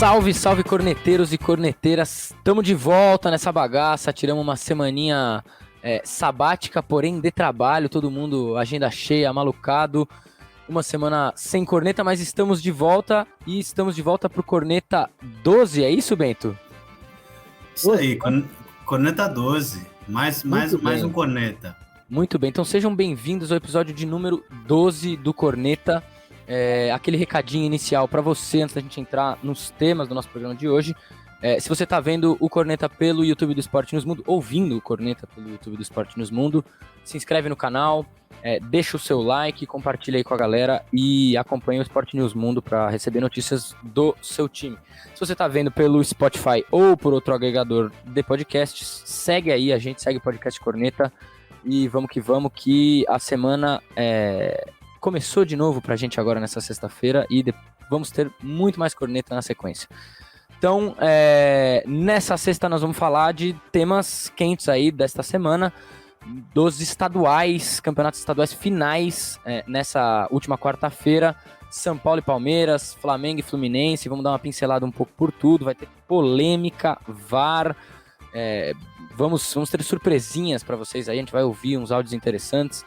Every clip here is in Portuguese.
Salve, salve corneteiros e corneteiras, estamos de volta nessa bagaça, tiramos uma semaninha sabática, porém de trabalho, todo mundo agenda cheia, malucado, uma semana sem corneta, mas estamos de volta e estamos de volta pro Corneta 12, é isso, Bento? Isso aí, corneta 12, mais um corneta. Muito bem, então sejam bem-vindos ao episódio de número 12 do Corneta. Aquele recadinho inicial para você antes da gente entrar nos temas do nosso programa de hoje. Se você está vendo o Corneta pelo YouTube do Esporte News Mundo, ouvindo o Corneta pelo YouTube do Esporte News Mundo, se inscreve no canal, deixa o seu like, compartilha aí com a galera e acompanha o Esporte News Mundo para receber notícias do seu time. Se você está vendo pelo Spotify ou por outro agregador de podcasts, segue aí a gente, segue o Podcast Corneta e vamos que a semana começou de novo pra gente agora nessa sexta-feira e vamos ter muito mais corneta na sequência. Então, nessa sexta nós vamos falar de temas quentes aí desta semana, dos estaduais, campeonatos estaduais finais, nessa última quarta-feira, São Paulo e Palmeiras, Flamengo e Fluminense, vamos dar uma pincelada um pouco por tudo, vai ter polêmica, VAR, vamos ter surpresinhas pra vocês aí, a gente vai ouvir uns áudios interessantes,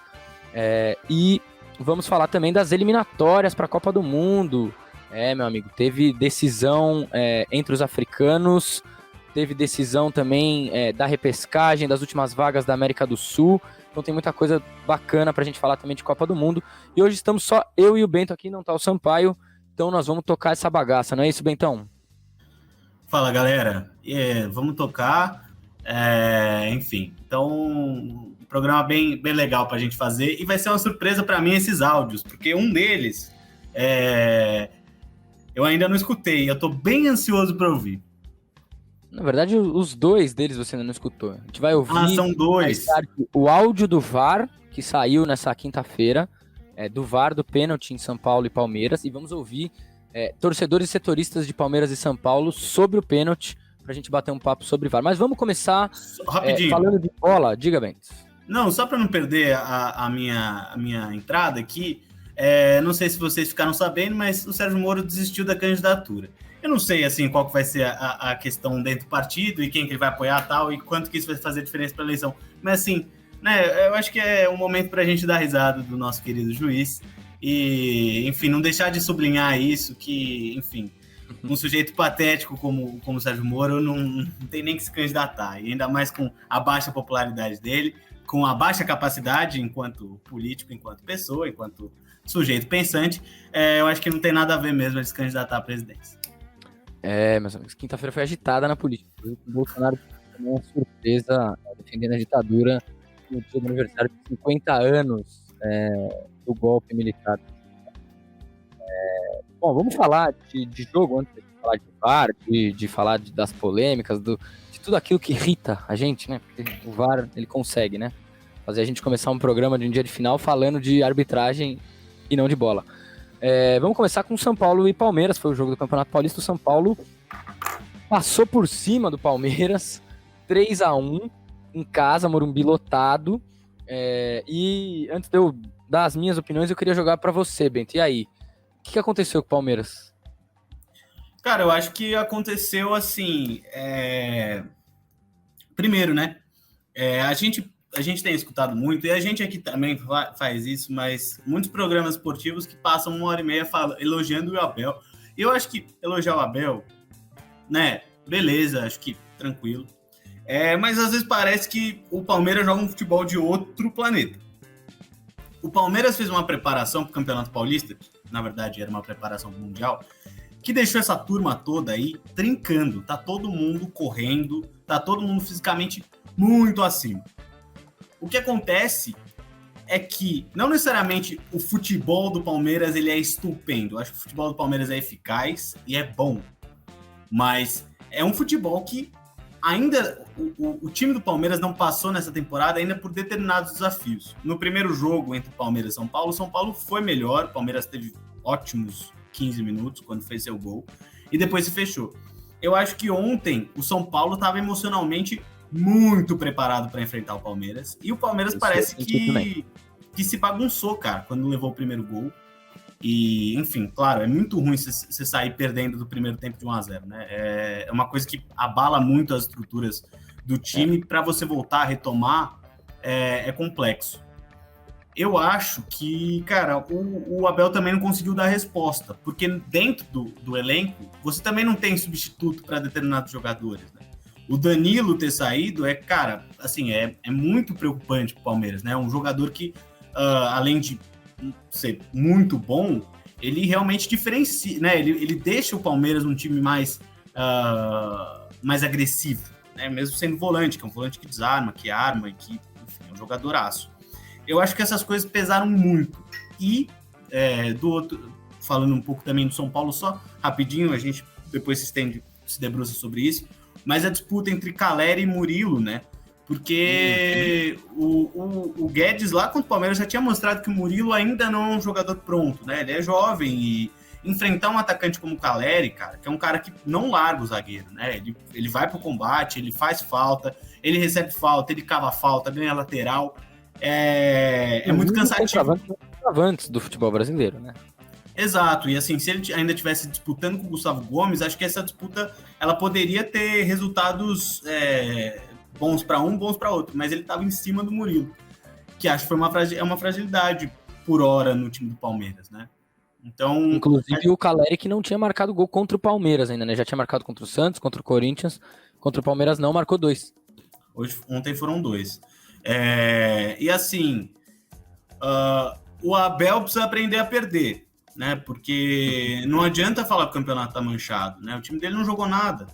e vamos falar também das eliminatórias para a Copa do Mundo. Meu amigo, teve decisão entre os africanos, teve decisão também da repescagem, das últimas vagas da América do Sul. Então tem muita coisa bacana para a gente falar também de Copa do Mundo. E hoje estamos só eu e o Bento aqui, não tá o Sampaio. Então nós vamos tocar essa bagaça, não é isso, Bentão? Fala, galera. Vamos tocar. Enfim, então... programa bem legal pra gente fazer, e vai ser uma surpresa pra mim esses áudios, porque um deles eu ainda não escutei, eu tô bem ansioso pra ouvir. Na verdade, os dois deles você ainda não escutou. A gente vai ouvir são dois. O áudio do VAR, que saiu nessa quinta-feira, do VAR do pênalti em São Paulo e Palmeiras, e vamos ouvir torcedores e setoristas de Palmeiras e São Paulo sobre o pênalti, pra gente bater um papo sobre VAR. Mas vamos começar rapidinho. Falando de bola. Diga, Bento. Não, só para não perder a minha entrada aqui, não sei se vocês ficaram sabendo, mas o Sérgio Moro desistiu da candidatura. Eu não sei assim, qual que vai ser a questão dentro do partido e quem que ele vai apoiar tal, e quanto que isso vai fazer diferença para a eleição. Mas assim, né, eu acho que é um momento para a gente dar risada do nosso querido juiz e, enfim, não deixar de sublinhar isso, que, enfim, um sujeito patético como o Sérgio Moro não tem nem que se candidatar, e ainda mais com a baixa popularidade dele, com a baixa capacidade enquanto político, enquanto pessoa, enquanto sujeito pensante, eu acho que não tem nada a ver mesmo ele se candidatar à presidência. Meus amigos, quinta-feira foi agitada na política. O Bolsonaro tomou uma surpresa defendendo a ditadura no dia do aniversário de 50 anos do golpe militar. Bom, vamos falar de jogo antes de falar de VAR, de falar das polêmicas, de tudo aquilo que irrita a gente, né? Porque o VAR, ele consegue, né? Fazer a gente começar um programa de um dia de final falando de arbitragem e não de bola. Vamos começar com São Paulo e Palmeiras, foi o jogo do Campeonato Paulista. O São Paulo passou por cima do Palmeiras, 3-1, em casa, Morumbi lotado. E antes de eu dar as minhas opiniões, eu queria jogar para você, Bento. E aí? O que aconteceu com o Palmeiras? Cara, eu acho que aconteceu assim... Primeiro, né? A gente tem escutado muito, e a gente aqui também faz isso, mas muitos programas esportivos que passam 1h30 elogiando o Abel. E eu acho que elogiar o Abel, né? Beleza, acho que tranquilo. Mas às vezes parece que o Palmeiras joga um futebol de outro planeta. O Palmeiras fez uma preparação para o Campeonato Paulista, que na verdade era uma preparação mundial, que deixou essa turma toda aí trincando. Tá todo mundo correndo, tá todo mundo fisicamente muito acima. O que acontece é que não necessariamente o futebol do Palmeiras ele é estupendo. Eu acho que o futebol do Palmeiras é eficaz e é bom. Mas é um futebol que ainda o time do Palmeiras não passou nessa temporada ainda por determinados desafios. No primeiro jogo entre Palmeiras e São Paulo, o São Paulo foi melhor. O Palmeiras teve ótimos 15 minutos quando fez seu gol. E depois se fechou. Eu acho que ontem o São Paulo estava emocionalmente muito preparado para enfrentar o Palmeiras. E o Palmeiras parece que se bagunçou, cara, quando levou o primeiro gol. E, enfim, claro, é muito ruim você sair perdendo do primeiro tempo de 1-0, né? É uma coisa que abala muito as estruturas do time. Para você voltar a retomar, é complexo. Eu acho que, cara, o Abel também não conseguiu dar resposta, porque dentro do elenco, você também não tem substituto para determinados jogadores, né? O Danilo ter saído cara, assim, é muito preocupante para o Palmeiras, né? Um jogador que, além de ser muito bom, ele realmente diferencia, né? Ele deixa o Palmeiras um time mais agressivo, né? Mesmo sendo volante, que é um volante que desarma, que arma, e que, enfim, é um jogadoraço. Eu acho que essas coisas pesaram muito. E do outro, falando um pouco também do São Paulo, só rapidinho, a gente depois se debruça sobre isso, mas a disputa entre Calleri e Murilo, né? Porque o Guedes lá contra o Palmeiras já tinha mostrado que o Murilo ainda não é um jogador pronto, né? Ele é jovem e enfrentar um atacante como o Calleri, cara, que é um cara que não larga o zagueiro, né? Ele vai pro combate, ele faz falta, ele recebe falta, ele cava falta, ganha lateral. É muito cansativo. Antes do futebol brasileiro, né? Exato, e assim, se ele ainda estivesse disputando com o Gustavo Gomes, acho que essa disputa ela poderia ter resultados bons para um, bons para outro, mas ele estava em cima do Murilo, que acho que foi uma fragilidade por hora no time do Palmeiras, né? Então, inclusive o Calleri que não tinha marcado gol contra o Palmeiras ainda, né? Já tinha marcado contra o Santos, contra o Corinthians, contra o Palmeiras não, marcou 2. Ontem foram 2. E assim, o Abel precisa aprender a perder, né? Porque não adianta falar que o campeonato tá manchado, né? O time dele não jogou nada.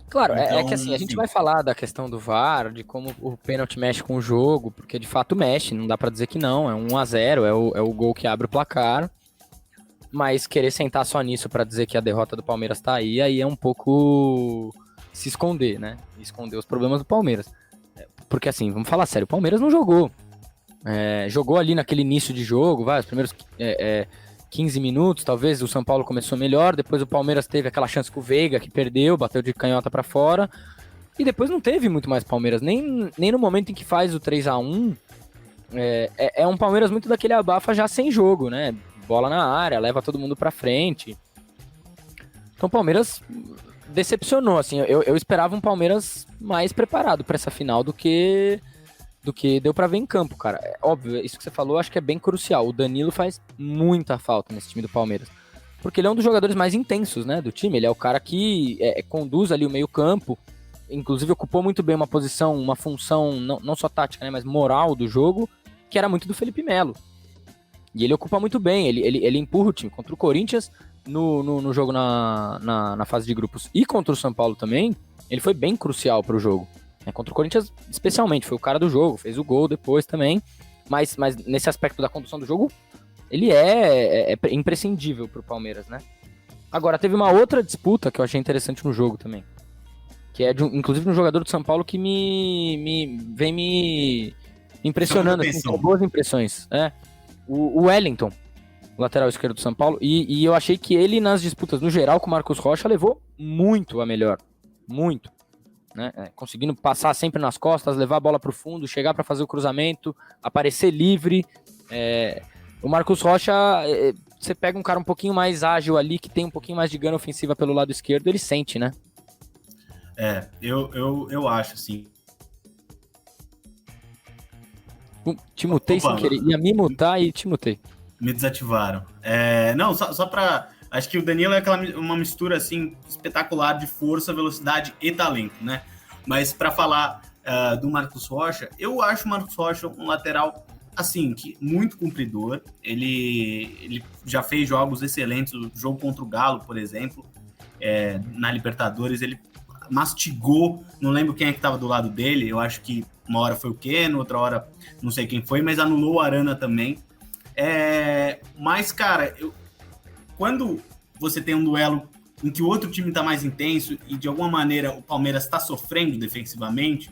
Claro, então, é que assim, a gente vai falar da questão do VAR, de como o pênalti mexe com o jogo, porque de fato mexe, não dá pra dizer que não, é 1-0, é o gol que abre o placar, mas querer sentar só nisso pra dizer que a derrota do Palmeiras tá aí é um pouco se esconder, né? Esconder os problemas do Palmeiras. Porque assim, vamos falar sério, o Palmeiras não jogou. Jogou ali naquele início de jogo, os primeiros 15 minutos, talvez o São Paulo começou melhor, depois o Palmeiras teve aquela chance com o Veiga, que perdeu, bateu de canhota pra fora, e depois não teve muito mais Palmeiras, nem no momento em que faz o 3-1, é um Palmeiras muito daquele abafa já sem jogo, né? Bola na área, leva todo mundo pra frente. Então o Palmeiras decepcionou, assim, eu esperava um Palmeiras mais preparado pra essa final do que deu pra ver em campo, cara. É óbvio, isso que você falou, acho que é bem crucial. O Danilo faz muita falta nesse time do Palmeiras. Porque ele é um dos jogadores mais intensos, né, do time. Ele é o cara que conduz ali o meio-campo. Inclusive, ocupou muito bem uma posição, uma função, não só tática, né, mas moral do jogo, que era muito do Felipe Melo. E ele ocupa muito bem, ele empurra o time. Contra o Corinthians, no jogo na fase de grupos, e contra o São Paulo também, ele foi bem crucial pro jogo. Contra o Corinthians, especialmente, foi o cara do jogo, fez o gol depois também, mas nesse aspecto da condução do jogo, ele é imprescindível pro Palmeiras, né? Agora, teve uma outra disputa que eu achei interessante no jogo também, que é inclusive de um jogador do São Paulo que vem me impressionando, assim, com boas impressões, o Wellington, lateral esquerdo do São Paulo, e eu achei que ele nas disputas no geral com o Marcos Rocha levou muito a melhor, muito. Né? Conseguindo passar sempre nas costas, levar a bola para o fundo, chegar para fazer o cruzamento, aparecer livre. O Marcos Rocha, você pega um cara um pouquinho mais ágil ali, que tem um pouquinho mais de gana ofensiva pelo lado esquerdo, ele sente, né? Eu acho, assim. Te mutei sem querer, ia me mutar e te mutei. Me desativaram. Não, só para... Acho que o Danilo é uma mistura assim espetacular de força, velocidade e talento, né? Mas para falar do Marcos Rocha, eu acho o Marcos Rocha um lateral assim que muito cumpridor. Ele já fez jogos excelentes, o jogo contra o Galo, por exemplo, na Libertadores, ele mastigou. Não lembro quem é que estava do lado dele. Eu acho que uma hora foi o Keno, outra hora não sei quem foi, mas anulou o Arana também. Mas cara, quando você tem um duelo em que o outro time está mais intenso e, de alguma maneira, o Palmeiras está sofrendo defensivamente,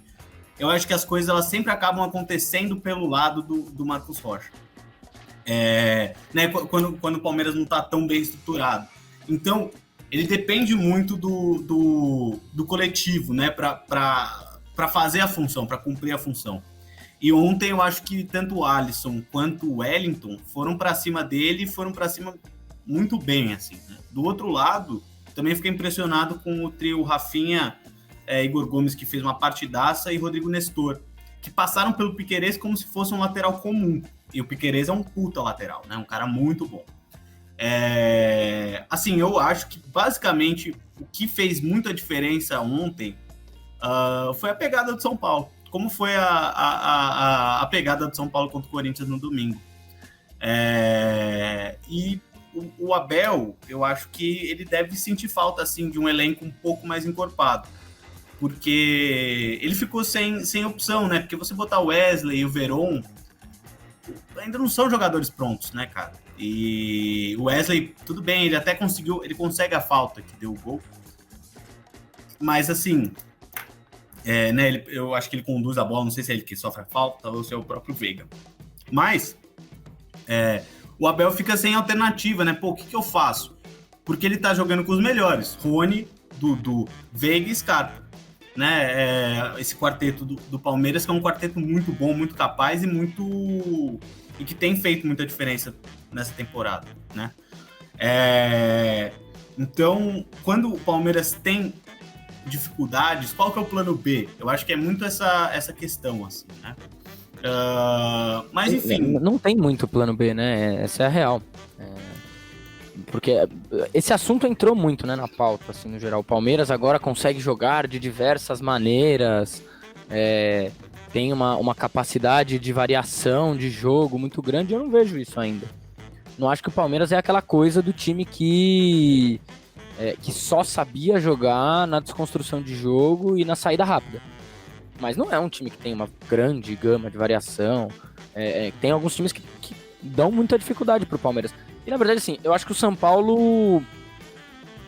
eu acho que as coisas elas sempre acabam acontecendo pelo lado do Marcos Rocha. Né, quando o Palmeiras não está tão bem estruturado. Então, ele depende muito do coletivo, né, para fazer a função, para cumprir a função. E ontem eu acho que tanto o Alisson quanto o Wellington foram para cima dele e foram para cima muito bem, assim, né? Do outro lado, também fiquei impressionado com o trio Rafinha, Igor Gomes, que fez uma partidaça, e Rodrigo Nestor, que passaram pelo Piquerez como se fosse um lateral comum. E o Piquerez é um puta lateral, né? Um cara muito bom. Assim, eu acho que basicamente o que fez muita diferença ontem foi a pegada do São Paulo. Como foi a pegada do São Paulo contra o Corinthians no domingo. E o Abel, eu acho que ele deve sentir falta assim, de um elenco um pouco mais encorpado. Porque ele ficou sem opção, né? Porque você botar o Wesley e o Veron ainda não são jogadores prontos, né, cara? E o Wesley, tudo bem, ele até consegue a falta que deu o gol. Mas assim, né, eu acho que ele conduz a bola, não sei se é ele que sofre a falta ou se é o próprio Veiga. Mas o Abel fica sem alternativa, né? Pô, o que eu faço? Porque ele tá jogando com os melhores, Rony, Dudu, Veiga e Scarpa. Né? Esse quarteto do Palmeiras, que é um quarteto muito bom, muito capaz e que tem feito muita diferença nessa temporada, né? Então, quando o Palmeiras tem dificuldades, qual que é o plano B? Eu acho que é muito essa questão, assim, né? Mas, enfim... Não tem muito plano B, né? Essa é a real. Porque esse assunto entrou muito, né, na pauta, assim, no geral. O Palmeiras agora consegue jogar de diversas maneiras, tem uma capacidade de variação de jogo muito grande. Eu não vejo isso ainda. Não acho que o Palmeiras é aquela coisa do time que só sabia jogar na desconstrução de jogo e na saída rápida. Mas não é um time que tem uma grande gama de variação. Tem alguns times que dão muita dificuldade pro Palmeiras. E na verdade, assim, eu acho que o São Paulo,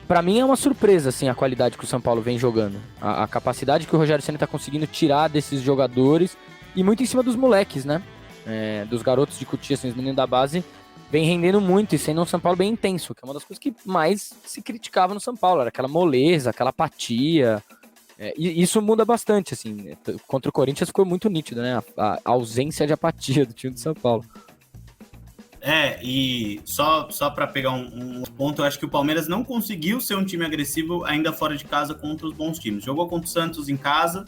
pra mim é uma surpresa, assim, a qualidade que o São Paulo vem jogando. A capacidade que o Rogério Ceni tá conseguindo tirar desses jogadores e muito em cima dos moleques, né? Dos garotos de Cotia, assim, os meninos da base, vem rendendo muito e sendo um São Paulo bem intenso, que é uma das coisas que mais se criticava no São Paulo, era aquela moleza, aquela apatia. E isso muda bastante, assim. Contra o Corinthians ficou muito nítido, né? A ausência de apatia do time de São Paulo. E só para pegar um ponto, eu acho que o Palmeiras não conseguiu ser um time agressivo ainda fora de casa contra os bons times. Jogou contra o Santos em casa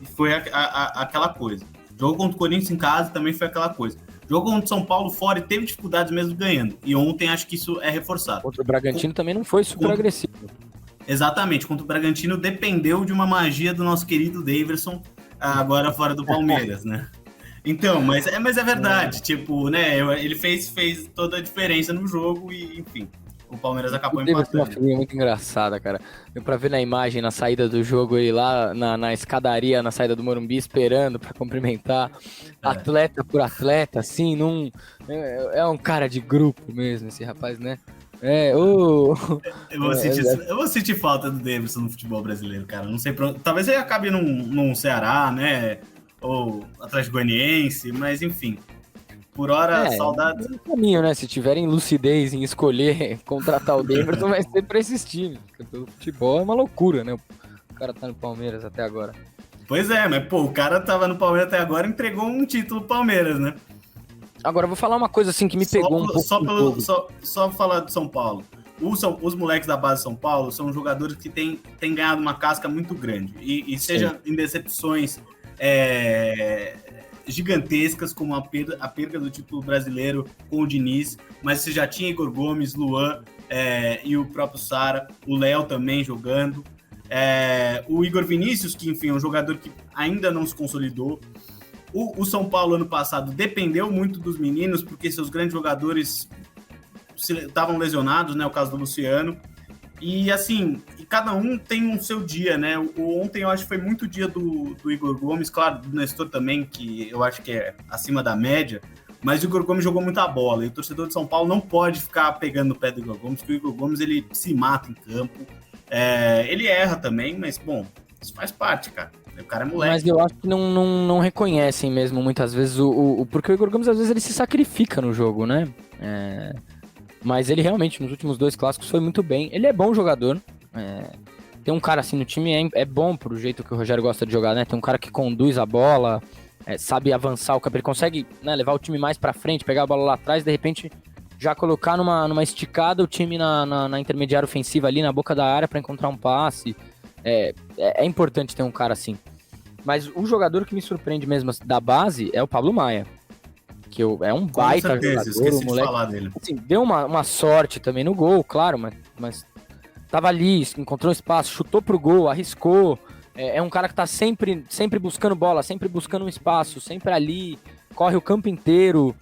e foi aquela coisa. Jogou contra o Corinthians em casa também foi aquela coisa. Jogou contra o São Paulo fora e teve dificuldades mesmo ganhando. E ontem acho que isso é reforçado. Contra o Bragantino também não foi super agressivo. Exatamente, contra o Bragantino dependeu de uma magia do nosso querido Daverson, agora fora do Palmeiras, né? Então, mas é verdade, tipo, né, ele fez toda a diferença no jogo e, enfim, o Palmeiras acabou empatando. Uma figura muito engraçada, cara. Deu pra ver na imagem, na saída do jogo, ele lá na escadaria, na saída do Morumbi, esperando pra cumprimentar, atleta por atleta, assim, é um cara de grupo mesmo, esse rapaz, né? Eu vou sentir falta do Davidson no futebol brasileiro, cara, não sei pra onde, talvez ele acabe num Ceará, né, ou Atlético Goianiense, mas enfim, por hora, saudades. É um caminho, né? Se tiverem lucidez em escolher contratar o Daverson, vai ser pra esses times. Porque o futebol é uma loucura, né? O cara tá no Palmeiras até agora. Pois é, mas pô, o cara tava no Palmeiras até agora e entregou um título pro Palmeiras, né? Agora, eu vou falar uma coisa assim que me pegou um pouco. Só falar do São Paulo. Os moleques da base de São Paulo são jogadores que têm ganhado uma casca muito grande. E seja em decepções gigantescas, como a perda do título brasileiro com o Diniz, mas você já tinha Igor Gomes, Luan e o próprio Sara, o Léo também jogando. O Igor Vinícius, que enfim é um jogador que ainda não se consolidou. O São Paulo, ano passado, dependeu muito dos meninos, porque seus grandes jogadores estavam lesionados, né? O caso do Luciano. E, assim, cada um tem um seu dia, né? Ontem eu acho que foi muito dia do Igor Gomes, claro, do Nestor também, que eu acho que é acima da média, mas o Igor Gomes jogou muita bola. E o torcedor de São Paulo não pode ficar pegando no pé do Igor Gomes, porque o Igor Gomes, ele se mata em campo. Ele erra também, mas, bom, isso faz parte, cara. O cara é moleque. Mas eu acho que não reconhecem mesmo muitas vezes porque o Igor Gomes às vezes ele se sacrifica no jogo, né? Mas ele realmente nos últimos 2 clássicos foi muito bem. Ele é bom jogador. Tem um cara assim no time é bom pro jeito que o Rogério gosta de jogar, né? Tem um cara que conduz a bola, sabe avançar o campo, ele consegue, né, levar o time mais pra frente, pegar a bola lá atrás, de repente já colocar numa esticada o time na intermediária ofensiva ali, na boca da área para encontrar um passe. É importante ter um cara assim. Mas o jogador que me surpreende mesmo da base é o Pablo Maia, que é um baita certeza, jogador, esqueci o moleque, de falar dele. assim, deu uma sorte também no gol, claro, mas tava ali, encontrou espaço, chutou pro gol, arriscou. É um cara que tá sempre buscando bola, sempre buscando um espaço, sempre ali, corre o campo inteiro.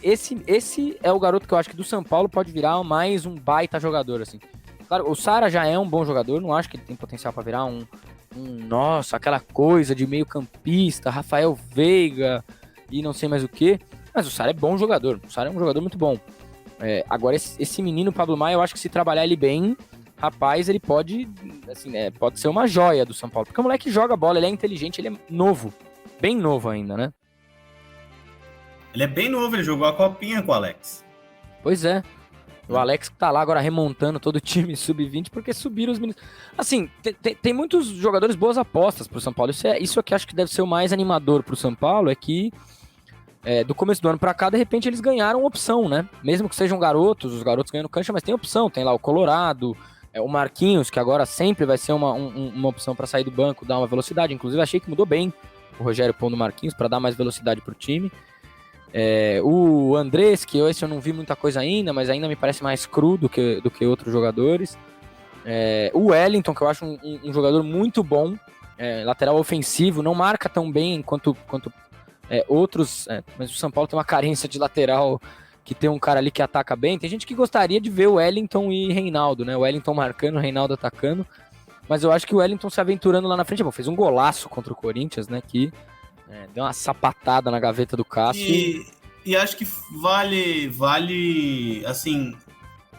Esse é o garoto que eu acho que do São Paulo pode virar mais um baita jogador, assim. Claro, o Sara já é um bom jogador, não acho que ele tem potencial para virar nossa, aquela coisa de meio campista, Rafael Veiga e não sei mais o que, mas o Sara é bom jogador, o Sara é um jogador muito bom. Agora, esse menino Pablo Maia, eu acho que se trabalhar ele bem, rapaz, ele pode, assim, pode ser uma joia do São Paulo, porque o moleque joga bola, ele é inteligente, ele é novo, bem novo ainda, né? Ele é bem novo, ele jogou a copinha com o Alex. Pois é. O Alex que tá lá agora remontando todo o time sub-20, porque subiram os meninos. Assim, tem muitos jogadores boas apostas pro São Paulo. Isso aqui acho que deve ser o mais animador pro São Paulo, é que do começo do ano pra cá, de repente, eles ganharam opção, né? Mesmo que sejam garotos, os garotos ganhando cancha, mas tem opção. Tem lá o Colorado, o Marquinhos, que agora sempre vai ser uma opção pra sair do banco, dar uma velocidade. Inclusive, achei que mudou bem o Rogério pondo o Marquinhos pra dar mais velocidade pro time. O Andrés, que esse eu não vi muita coisa ainda, mas ainda me parece mais cru do que outros jogadores. O Wellington, que eu acho um jogador muito bom, lateral ofensivo, não marca tão bem quanto outros, mas o São Paulo tem uma carência de lateral, que tem um cara ali que ataca bem. Tem gente que gostaria de ver o Wellington e Reinaldo, né? O Wellington marcando, o Reinaldo atacando, mas eu acho que o Wellington se aventurando lá na frente, fez um golaço contra o Corinthians, né? Que deu uma sapatada na gaveta do Cássio. E acho que vale, assim,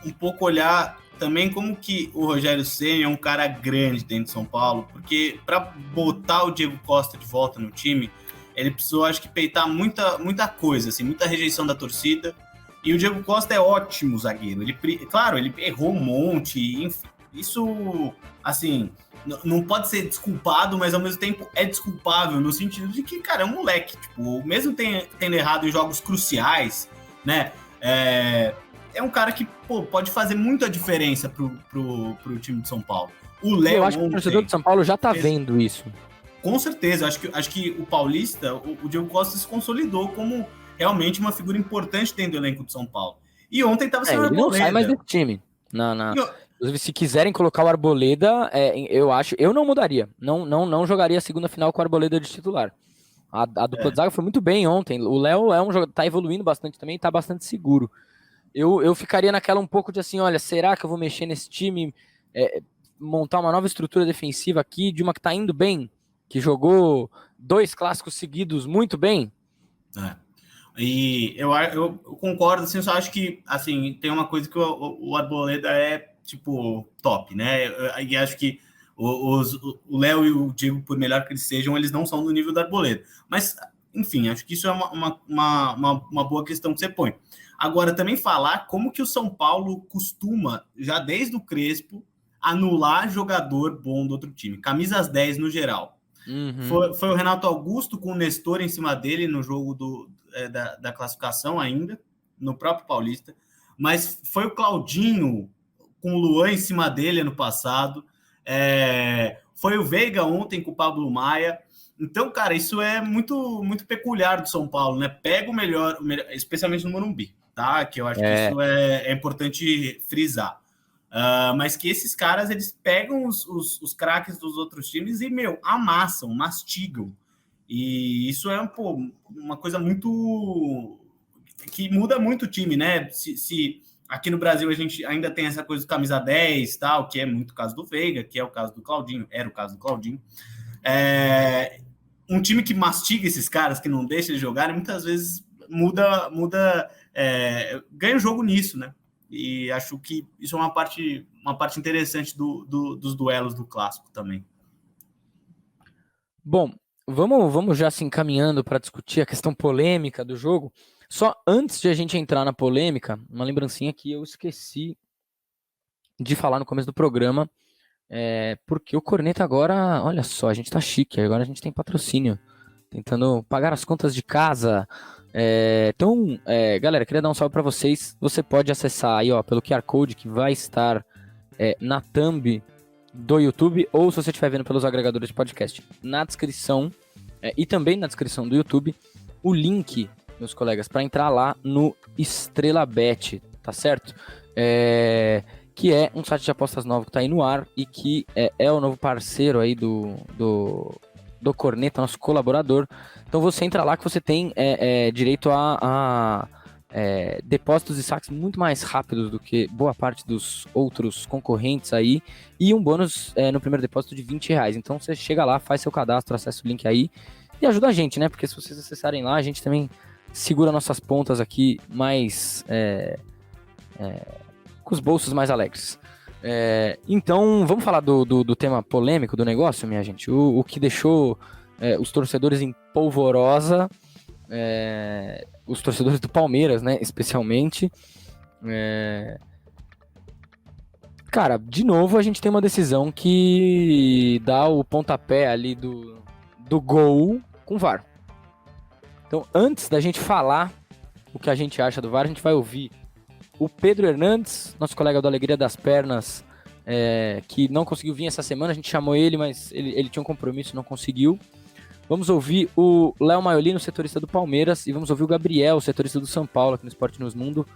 um pouco olhar também como que o Rogério Ceni é um cara grande dentro de São Paulo, porque para botar o Diego Costa de volta no time, ele precisou, acho que, peitar muita coisa, assim, muita rejeição da torcida. E o Diego Costa é ótimo zagueiro. Claro, ele errou um monte, enfim, isso, assim, não pode ser desculpado, mas ao mesmo tempo é desculpável, no sentido de que, cara, é um moleque, tipo, mesmo tendo errado em jogos cruciais, né, é um cara que, pode fazer muita diferença pro time de São Paulo. O Léo, eu acho que o torcedor de São Paulo já tá vendo isso. Com certeza, acho que o paulista, o Diego Costa se consolidou como realmente uma figura importante dentro do elenco de São Paulo. E ontem estava sendo ele não sai mais desse time. Inclusive, se quiserem colocar o Arboleda, eu não mudaria. Não jogaria a segunda final com o Arboleda de titular. A dupla de zaga foi muito bem ontem. O Léo é um jogador, tá evoluindo bastante também, tá bastante seguro. Eu ficaria naquela um pouco de assim, olha, será que eu vou mexer nesse time, montar uma nova estrutura defensiva aqui, de uma que tá indo bem, que jogou 2 clássicos seguidos muito bem? E eu concordo, assim, eu só acho que, assim, tem uma coisa que o Arboleda é, tipo, top, né? E acho que o Léo e o Diego, por melhor que eles sejam, eles não são do nível do Arboleda. Mas, enfim, acho que isso é uma boa questão que você põe. Agora, também falar como que o São Paulo costuma, já desde o Crespo, anular jogador bom do outro time. Camisas 10 no geral. Uhum. Foi o Renato Augusto com o Nestor em cima dele no jogo da classificação ainda, no próprio Paulista. Mas foi o Claudinho com o Luan em cima dele ano passado. Foi o Veiga ontem com o Pablo Maia. Então, cara, isso é muito, muito peculiar do São Paulo, né? Pega o melhor, especialmente no Morumbi, tá? Que eu acho que isso é importante frisar. Mas que esses caras, eles pegam os craques dos outros times e, amassam, mastigam. E isso é uma coisa muito... que muda muito o time, né? Se aqui no Brasil a gente ainda tem essa coisa do camisa 10, tal, que é muito o caso do Veiga, que é o caso do Claudinho, era o caso do Claudinho. Um time que mastiga esses caras, que não deixa eles jogarem, muitas vezes ganha o jogo nisso, né? E acho que isso é uma parte interessante dos duelos do clássico também. Bom, vamos já se encaminhando para discutir a questão polêmica do jogo. Só antes de a gente entrar na polêmica, uma lembrancinha que eu esqueci de falar no começo do programa, porque o Corneta agora, olha só, a gente tá chique, agora a gente tem patrocínio tentando pagar as contas de casa. Então, galera, queria dar um salve para vocês. Você pode acessar aí, ó, pelo QR Code que vai estar na thumb do YouTube, ou se você estiver vendo pelos agregadores de podcast, na descrição, e também na descrição do YouTube, o link, meus colegas, para entrar lá no Estrela Bet, tá certo? Que é um site de apostas novo que tá aí no ar e que é o novo parceiro aí do Corneta, nosso colaborador. Então você entra lá que você tem direito a depósitos e saques muito mais rápidos do que boa parte dos outros concorrentes aí, e um bônus no primeiro depósito de R$20. Então você chega lá, faz seu cadastro, acessa o link aí e ajuda a gente, né? Porque se vocês acessarem lá, a gente também segura nossas pontas aqui mais com os bolsos mais alegres. Então, vamos falar do tema polêmico do negócio, minha gente? O que deixou os torcedores em polvorosa, os torcedores do Palmeiras, né, especialmente. Cara, de novo a gente tem uma decisão que dá o pontapé ali do gol com o VAR. Então, antes da gente falar o que a gente acha do VAR, a gente vai ouvir o Pedro Hernandes, nosso colega do Alegria das Pernas, que não conseguiu vir essa semana. A gente chamou ele, mas ele tinha um compromisso, não conseguiu. Vamos ouvir o Léo Maiolino, setorista do Palmeiras, e vamos ouvir o Gabriel, setorista do São Paulo, aqui no Esporte News Mundo,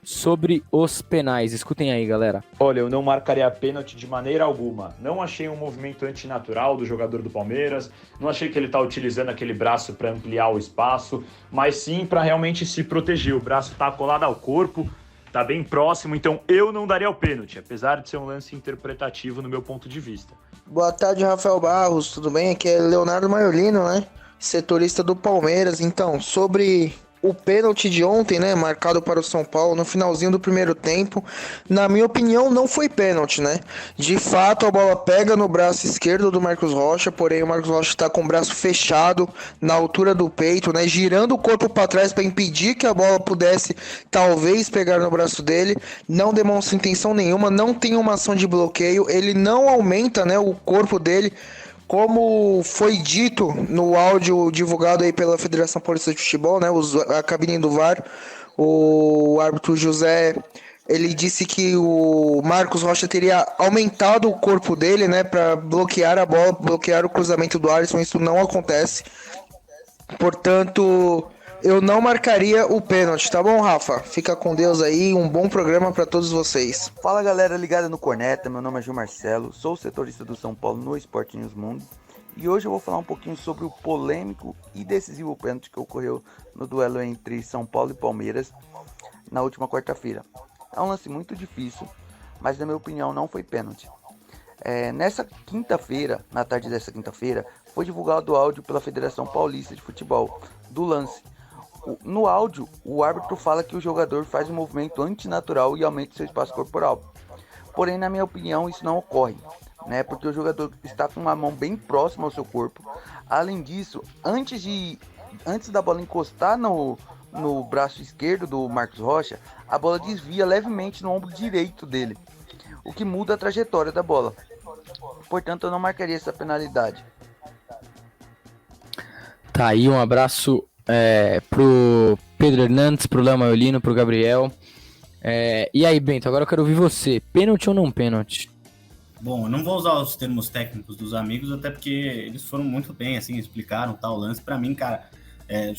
sobre os penais. Escutem aí, galera. Olha, eu não marcaria pênalti de maneira alguma. Não achei um movimento antinatural do jogador do Palmeiras, não achei que ele está utilizando aquele braço para ampliar o espaço, mas sim para realmente se proteger. O braço está colado ao corpo, está bem próximo, então eu não daria o pênalti, apesar de ser um lance interpretativo no meu ponto de vista. Boa tarde, Rafael Barros, tudo bem? Aqui é Leonardo Maiolino, né? Setorista do Palmeiras. Então, sobre o pênalti de ontem, né, marcado para o São Paulo no finalzinho do primeiro tempo, na minha opinião não foi pênalti, né? De fato a bola pega no braço esquerdo do Marcos Rocha, porém o Marcos Rocha está com o braço fechado na altura do peito, né, girando o corpo para trás para impedir que a bola pudesse talvez pegar no braço dele. Não demonstra intenção nenhuma, não tem uma ação de bloqueio, ele não aumenta, né, o corpo dele. Como foi dito no áudio divulgado aí pela Federação Paulista de Futebol, né, a cabine do VAR, o árbitro José, ele disse que o Marcos Rocha teria aumentado o corpo dele, né, para bloquear a bola, bloquear o cruzamento do Alisson. Isso não acontece. Portanto, eu não marcaria o pênalti, tá bom, Rafa? Fica com Deus aí, um bom programa para todos vocês. Fala, galera ligada no Corneta, meu nome é Gil Marcelo, sou o setorista do São Paulo no Esporte News Mundo, e hoje eu vou falar um pouquinho sobre o polêmico e decisivo pênalti que ocorreu no duelo entre São Paulo e Palmeiras na última quarta-feira. É um lance muito difícil, mas na minha opinião não foi pênalti. Nessa quinta-feira, na tarde dessa quinta-feira, foi divulgado o áudio pela Federação Paulista de Futebol do lance. No áudio, o árbitro fala que o jogador faz um movimento antinatural e aumenta seu espaço corporal. Porém, na minha opinião, isso não ocorre, né? Porque o jogador está com uma mão bem próxima ao seu corpo. Além disso, antes da bola encostar no braço esquerdo do Marcos Rocha, a bola desvia levemente no ombro direito dele, o que muda a trajetória da bola. Portanto, eu não marcaria essa penalidade. Tá aí, um abraço pro Pedro Hernandes, pro Léo Maiolino, pro Gabriel. E aí, Bento, agora eu quero ouvir você. Pênalti ou não pênalti? Bom, eu não vou usar os termos técnicos dos amigos, até porque eles foram muito bem, assim, explicaram tal lance. Pra mim, cara, é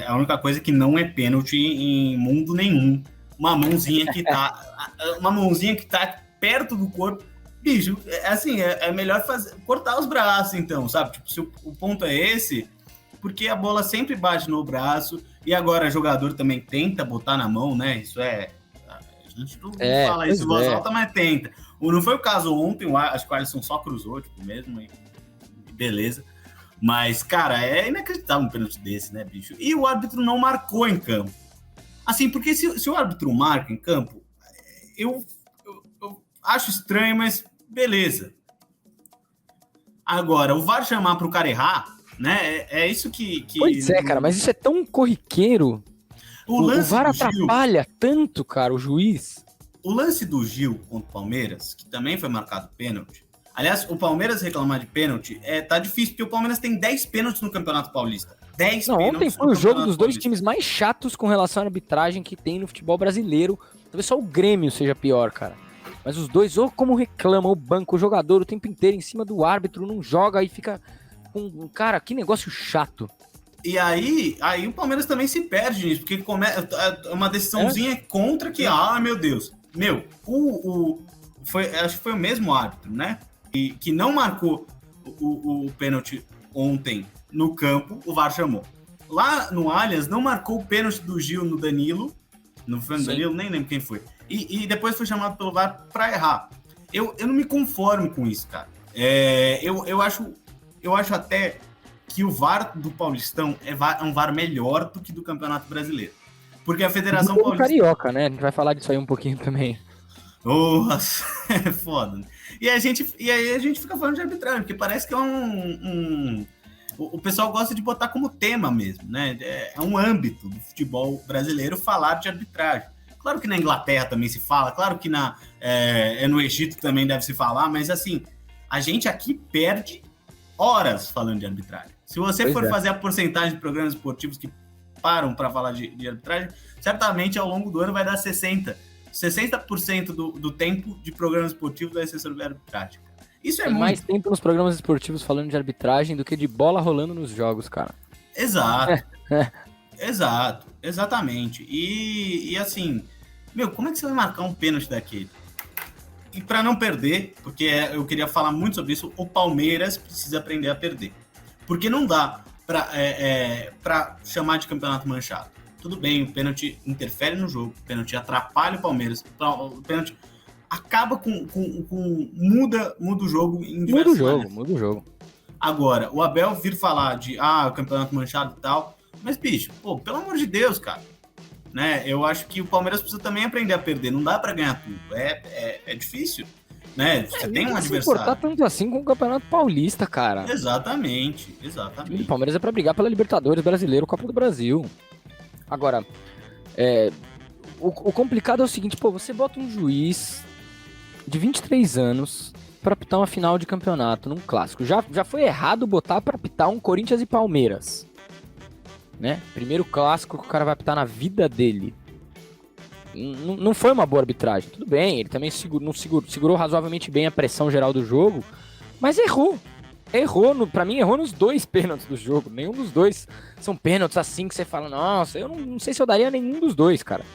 a única coisa que não é pênalti em mundo nenhum. Uma mãozinha que tá perto do corpo. Bicho, é melhor cortar os braços, então, sabe? Tipo, se o ponto é esse, porque a bola sempre bate no braço, e agora o jogador também tenta botar na mão, né? Isso a gente não fala isso em voz alta, mas tenta. Não foi o caso ontem, acho que o Alisson só cruzou, tipo, mesmo, e beleza. Mas, cara, é inacreditável um pênalti desse, né, bicho? E o árbitro não marcou em campo. Assim, porque se o árbitro marca em campo, eu acho estranho, mas beleza. Agora, o VAR chamar para o cara errar, né? É isso que... Pois é, cara, mas isso é tão corriqueiro. O VAR atrapalha tanto, cara, o juiz. O lance do Gil contra o Palmeiras, que também foi marcado pênalti. Aliás, o Palmeiras reclamar de pênalti tá difícil, porque o Palmeiras tem 10 pênaltis no Campeonato Paulista. 10 Não, ontem pênaltis foi no o jogo Campeonato dos dois Paulista. times mais chatos com relação à arbitragem que tem no futebol brasileiro. Talvez só o Grêmio seja pior, cara. Mas os dois, ou como reclamam, o banco, o jogador o tempo inteiro em cima do árbitro, não joga e fica com... Cara, que negócio chato. E aí o Palmeiras também se perde nisso, porque é uma decisãozinha contra que, meu Deus. Acho que foi o mesmo árbitro, né? Que não marcou o pênalti ontem no campo, o VAR chamou. Lá no Allianz, não marcou o pênalti do Gil no Danilo. Não foi no Danilo? Nem lembro quem foi. E depois foi chamado pelo VAR pra errar. Eu não me conformo com isso, cara. Eu acho até que o VAR do Paulistão é um VAR melhor do que do Campeonato Brasileiro. Porque a Federação Paulista... Carioca, né? A gente vai falar disso aí um pouquinho também. Nossa, é foda. E aí a gente fica falando de arbitragem, porque parece que é o pessoal gosta de botar como tema mesmo, né? É um âmbito do futebol brasileiro falar de arbitragem. Claro que na Inglaterra também se fala, claro que no Egito também deve se falar, mas assim, a gente aqui perde horas falando de arbitragem. Se você for fazer a porcentagem de programas esportivos que param para falar de arbitragem, certamente ao longo do ano vai dar 60% do tempo de programas esportivos vai ser sobre arbitragem. Isso é Tem muito. mais tempo nos programas esportivos falando de arbitragem do que de bola rolando nos jogos, cara. Exato. Exatamente. E assim, como é que você vai marcar um pênalti daquele? E para não perder, porque eu queria falar muito sobre isso, o Palmeiras precisa aprender a perder. Porque não dá para chamar de campeonato manchado. Tudo bem, o pênalti interfere no jogo, o pênalti atrapalha o Palmeiras, o pênalti acaba muda o jogo em diversas maneiras. Muda o jogo. Agora, o Abel vir falar de o campeonato manchado e tal, mas, bicho, pelo amor de Deus, cara, né? Eu acho que o Palmeiras precisa também aprender a perder, não dá pra ganhar tudo, é difícil, né? Você tem um adversário. Não se importar tanto assim com o Campeonato Paulista, cara. Exatamente. O Palmeiras é pra brigar pela Libertadores Brasileiro, Copa do Brasil. Agora, o complicado é o seguinte, você bota um juiz de 23 anos pra apitar uma final de campeonato num clássico. Já foi errado botar pra apitar um Corinthians e Palmeiras, né? Primeiro clássico que o cara vai apitar na vida dele. Não foi uma boa arbitragem. Tudo bem, ele também segurou razoavelmente bem a pressão geral do jogo, mas errou. Pra mim, errou nos dois pênaltis do jogo. Nenhum dos dois são pênaltis assim que você fala, nossa, eu não sei se eu daria nenhum dos dois, cara.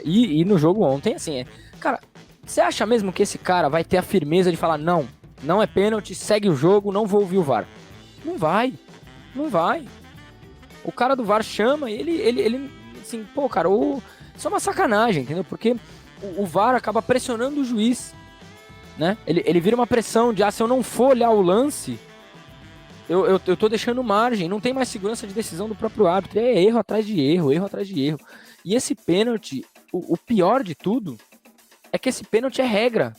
E no jogo ontem, assim, cara, você acha mesmo que esse cara vai ter a firmeza de falar, não é pênalti, segue o jogo, não vou ouvir o VAR? Não vai. O cara do VAR chama e ele assim, cara, isso é uma sacanagem, entendeu? Porque o VAR acaba pressionando o juiz, né? Ele vira uma pressão de, se eu não for olhar o lance, eu tô deixando margem, não tem mais segurança de decisão do próprio árbitro, é erro atrás de erro. E esse pênalti, o pior de tudo, é que esse pênalti é regra.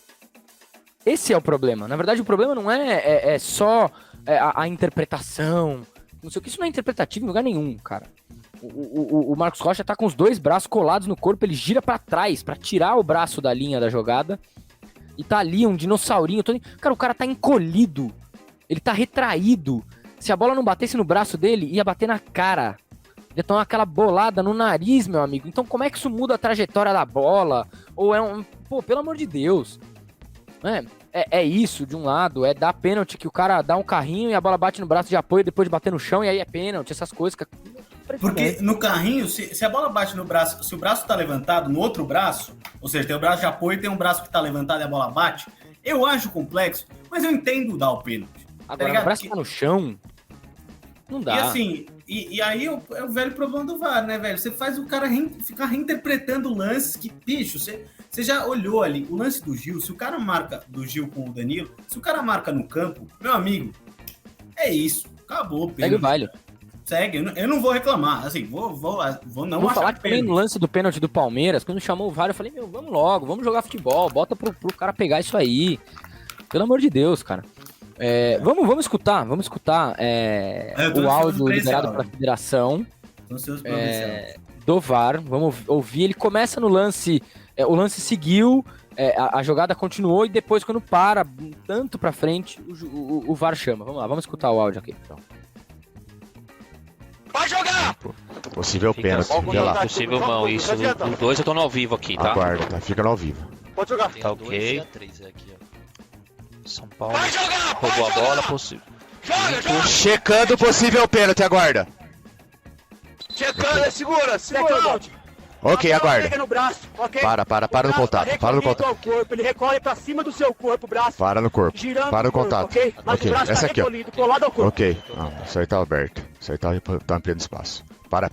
Esse é o problema. Na verdade, o problema não é só a interpretação, não sei o que, isso não é interpretativo em lugar nenhum, cara. O Marcos Rocha tá com os dois braços colados no corpo, ele gira pra trás pra tirar o braço da linha da jogada e tá ali um dinossaurinho todo... Cara, o cara tá encolhido, ele tá retraído. Se a bola não batesse no braço dele, ia bater na cara, ia tomar aquela bolada no nariz, meu amigo. Então como é que isso muda a trajetória da bola? Ou pelo amor de Deus, é isso, de um lado, é dar pênalti que o cara dá um carrinho e a bola bate no braço de apoio depois de bater no chão e aí é pênalti, essas coisas. Porque no carrinho, se a bola bate no braço, se o braço tá levantado no outro braço, ou seja, tem o braço de apoio e tem um braço que tá levantado e a bola bate, eu acho complexo, mas eu entendo dar o pênalti. Agora, o braço tá no chão, não dá. E assim, e aí é o velho problema do VAR, né, velho? Você faz o cara ficar reinterpretando lances que, bicho, você já olhou ali, o lance do Gil, se o cara marca do Gil com o Danilo, se o cara marca no campo, meu amigo, é isso, acabou o pênalti. Segue o baile. Segue, eu não vou reclamar, assim, vou não vou achar falar que também no lance do pênalti do Palmeiras, quando chamou o VAR, eu falei, vamos logo, vamos jogar futebol, bota pro cara pegar isso aí. Pelo amor de Deus, cara. Vamos escutar o áudio liberado pela federação do VAR. Vamos ouvir. Ele começa no lance, o lance seguiu, a jogada continuou e depois, quando para tanto pra frente, o VAR chama. Vamos lá, vamos escutar o áudio aqui. Então. Vai jogar! Possível Fica pênalti, só vê lá. possível mão, isso. Os dois eu tô no ao vivo aqui, tá? Aguarda, tá? Fica no ao vivo. Pode jogar. Tá ok. aqui, ó. São Paulo Vai jogar! roubou a bola, possível. Joga! Checando possível pênalti, aguarda. Checando, segura! Ok, aguarda. Pega no braço, ok? Para no contato, para no contato. Corpo, ele recolhe pra cima do seu corpo, o braço. Para no corpo, Girando para no o corpo, contato. ok? Mas Ok, o braço essa tá aqui, ó. recolhido, colado ao corpo. Ok, isso aí tá aberto. Isso aí tá ampliando espaço. Para.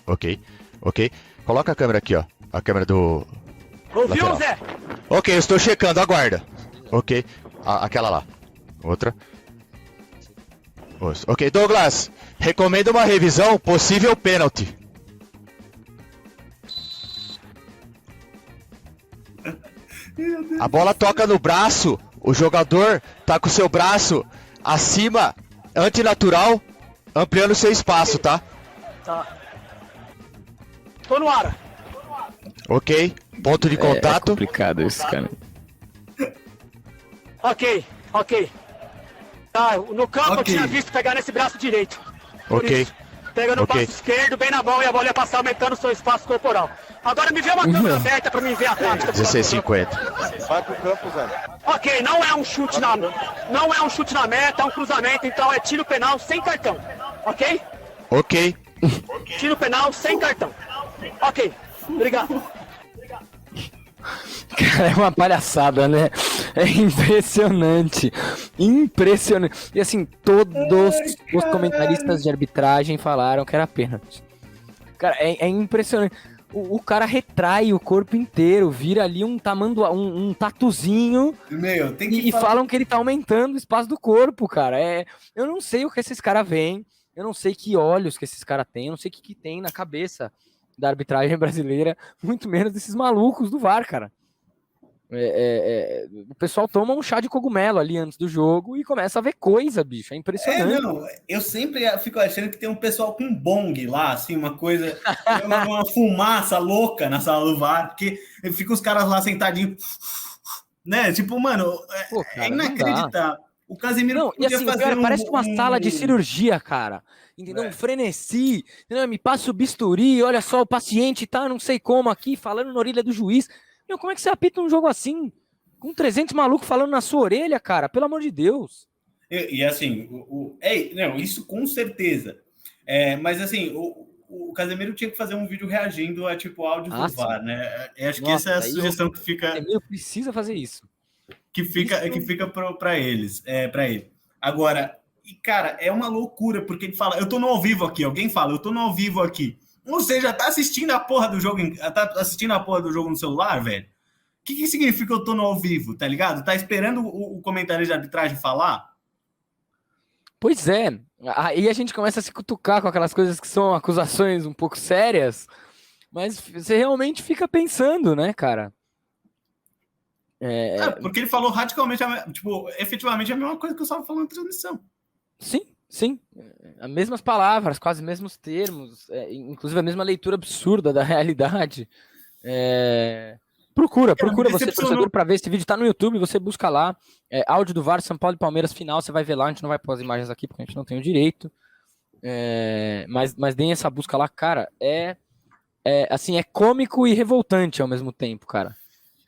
Ok. Coloca a câmera aqui, ó. A câmera do... Ouviu, lateral. Zé? Ok, eu estou checando, aguarda. Ok, aquela lá. Outra. Ok, Douglas, recomendo uma revisão, possível pênalti. A bola toca no braço, o jogador tá com o seu braço acima, antinatural, ampliando o seu espaço, tá? Tá. Tô no ar. Ok, ponto de É contato. complicado isso, cara. Ok. Tá, no campo eu Ok. tinha visto pegar nesse braço direito. Por Ok. isso. Pega no Ok. braço esquerdo, bem na mão, e a bola ia passar aumentando o seu espaço corporal. Agora me vê uma câmera aberta pra mim ver a tática. 16,50. Vai pro campo, Zé. Ok, não é um chute na meta, é um cruzamento, então é tiro penal sem cartão. Ok? Ok, Tiro penal sem cartão. Ok, obrigado. Cara, é uma palhaçada, né? É impressionante. E assim, todos os comentaristas de arbitragem falaram que era pênalti. Cara, é impressionante. O cara retrai o corpo inteiro, vira ali um tatuzinho Meu, tem que e falam que ele tá aumentando o espaço do corpo, cara. Eu não sei o que esses caras veem, eu não sei que olhos que esses caras têm, eu não sei o que tem na cabeça da arbitragem brasileira, muito menos desses malucos do VAR, cara. O pessoal toma um chá de cogumelo ali antes do jogo e começa a ver coisa, bicho. É impressionante. Não, eu sempre fico achando que tem um pessoal com bong lá, assim, uma coisa, uma fumaça louca na sala do VAR, porque ficam os caras lá sentadinhos, né? Tipo, mano, Pô, cara, é inacreditável. O Casemiro não, e assim, parece uma sala de cirurgia, cara. Entendeu? Um frenesi. Entendeu? Me passa o bisturi, olha só, o paciente tá não sei como aqui, falando na orelha do juiz. Meu, como é que você apita um jogo assim? Com 300 malucos falando na sua orelha, cara? Pelo amor de Deus. E assim, não, isso com certeza. Mas assim, o Casemiro tinha que fazer um vídeo reagindo a tipo áudio do VAR, né? Eu acho que essa é a sugestão que fica. O Casemiro precisa fazer isso. Que fica para eles, para ele. Agora, cara, é uma loucura, porque ele fala, eu tô no ao vivo aqui, alguém fala, eu tô no ao vivo aqui. Ou seja, tá assistindo a porra do jogo, no celular, velho? O que significa eu tô no ao vivo, tá ligado? Tá esperando o comentarista de arbitragem falar? Pois é. Aí a gente começa a se cutucar com aquelas coisas que são acusações um pouco sérias, mas você realmente fica pensando, né, cara? Porque ele falou radicalmente, efetivamente a mesma coisa que eu estava falando na transmissão. Sim. As mesmas palavras, quase os mesmos termos, inclusive a mesma leitura absurda da realidade. Procura você, torcedor, para ver esse vídeo. Tá no YouTube, você busca lá. Áudio do VAR, São Paulo e Palmeiras, final, você vai ver lá. A gente não vai pôr as imagens aqui, porque a gente não tem o direito. Mas deem essa busca lá, cara. Assim, é cômico e revoltante ao mesmo tempo, cara.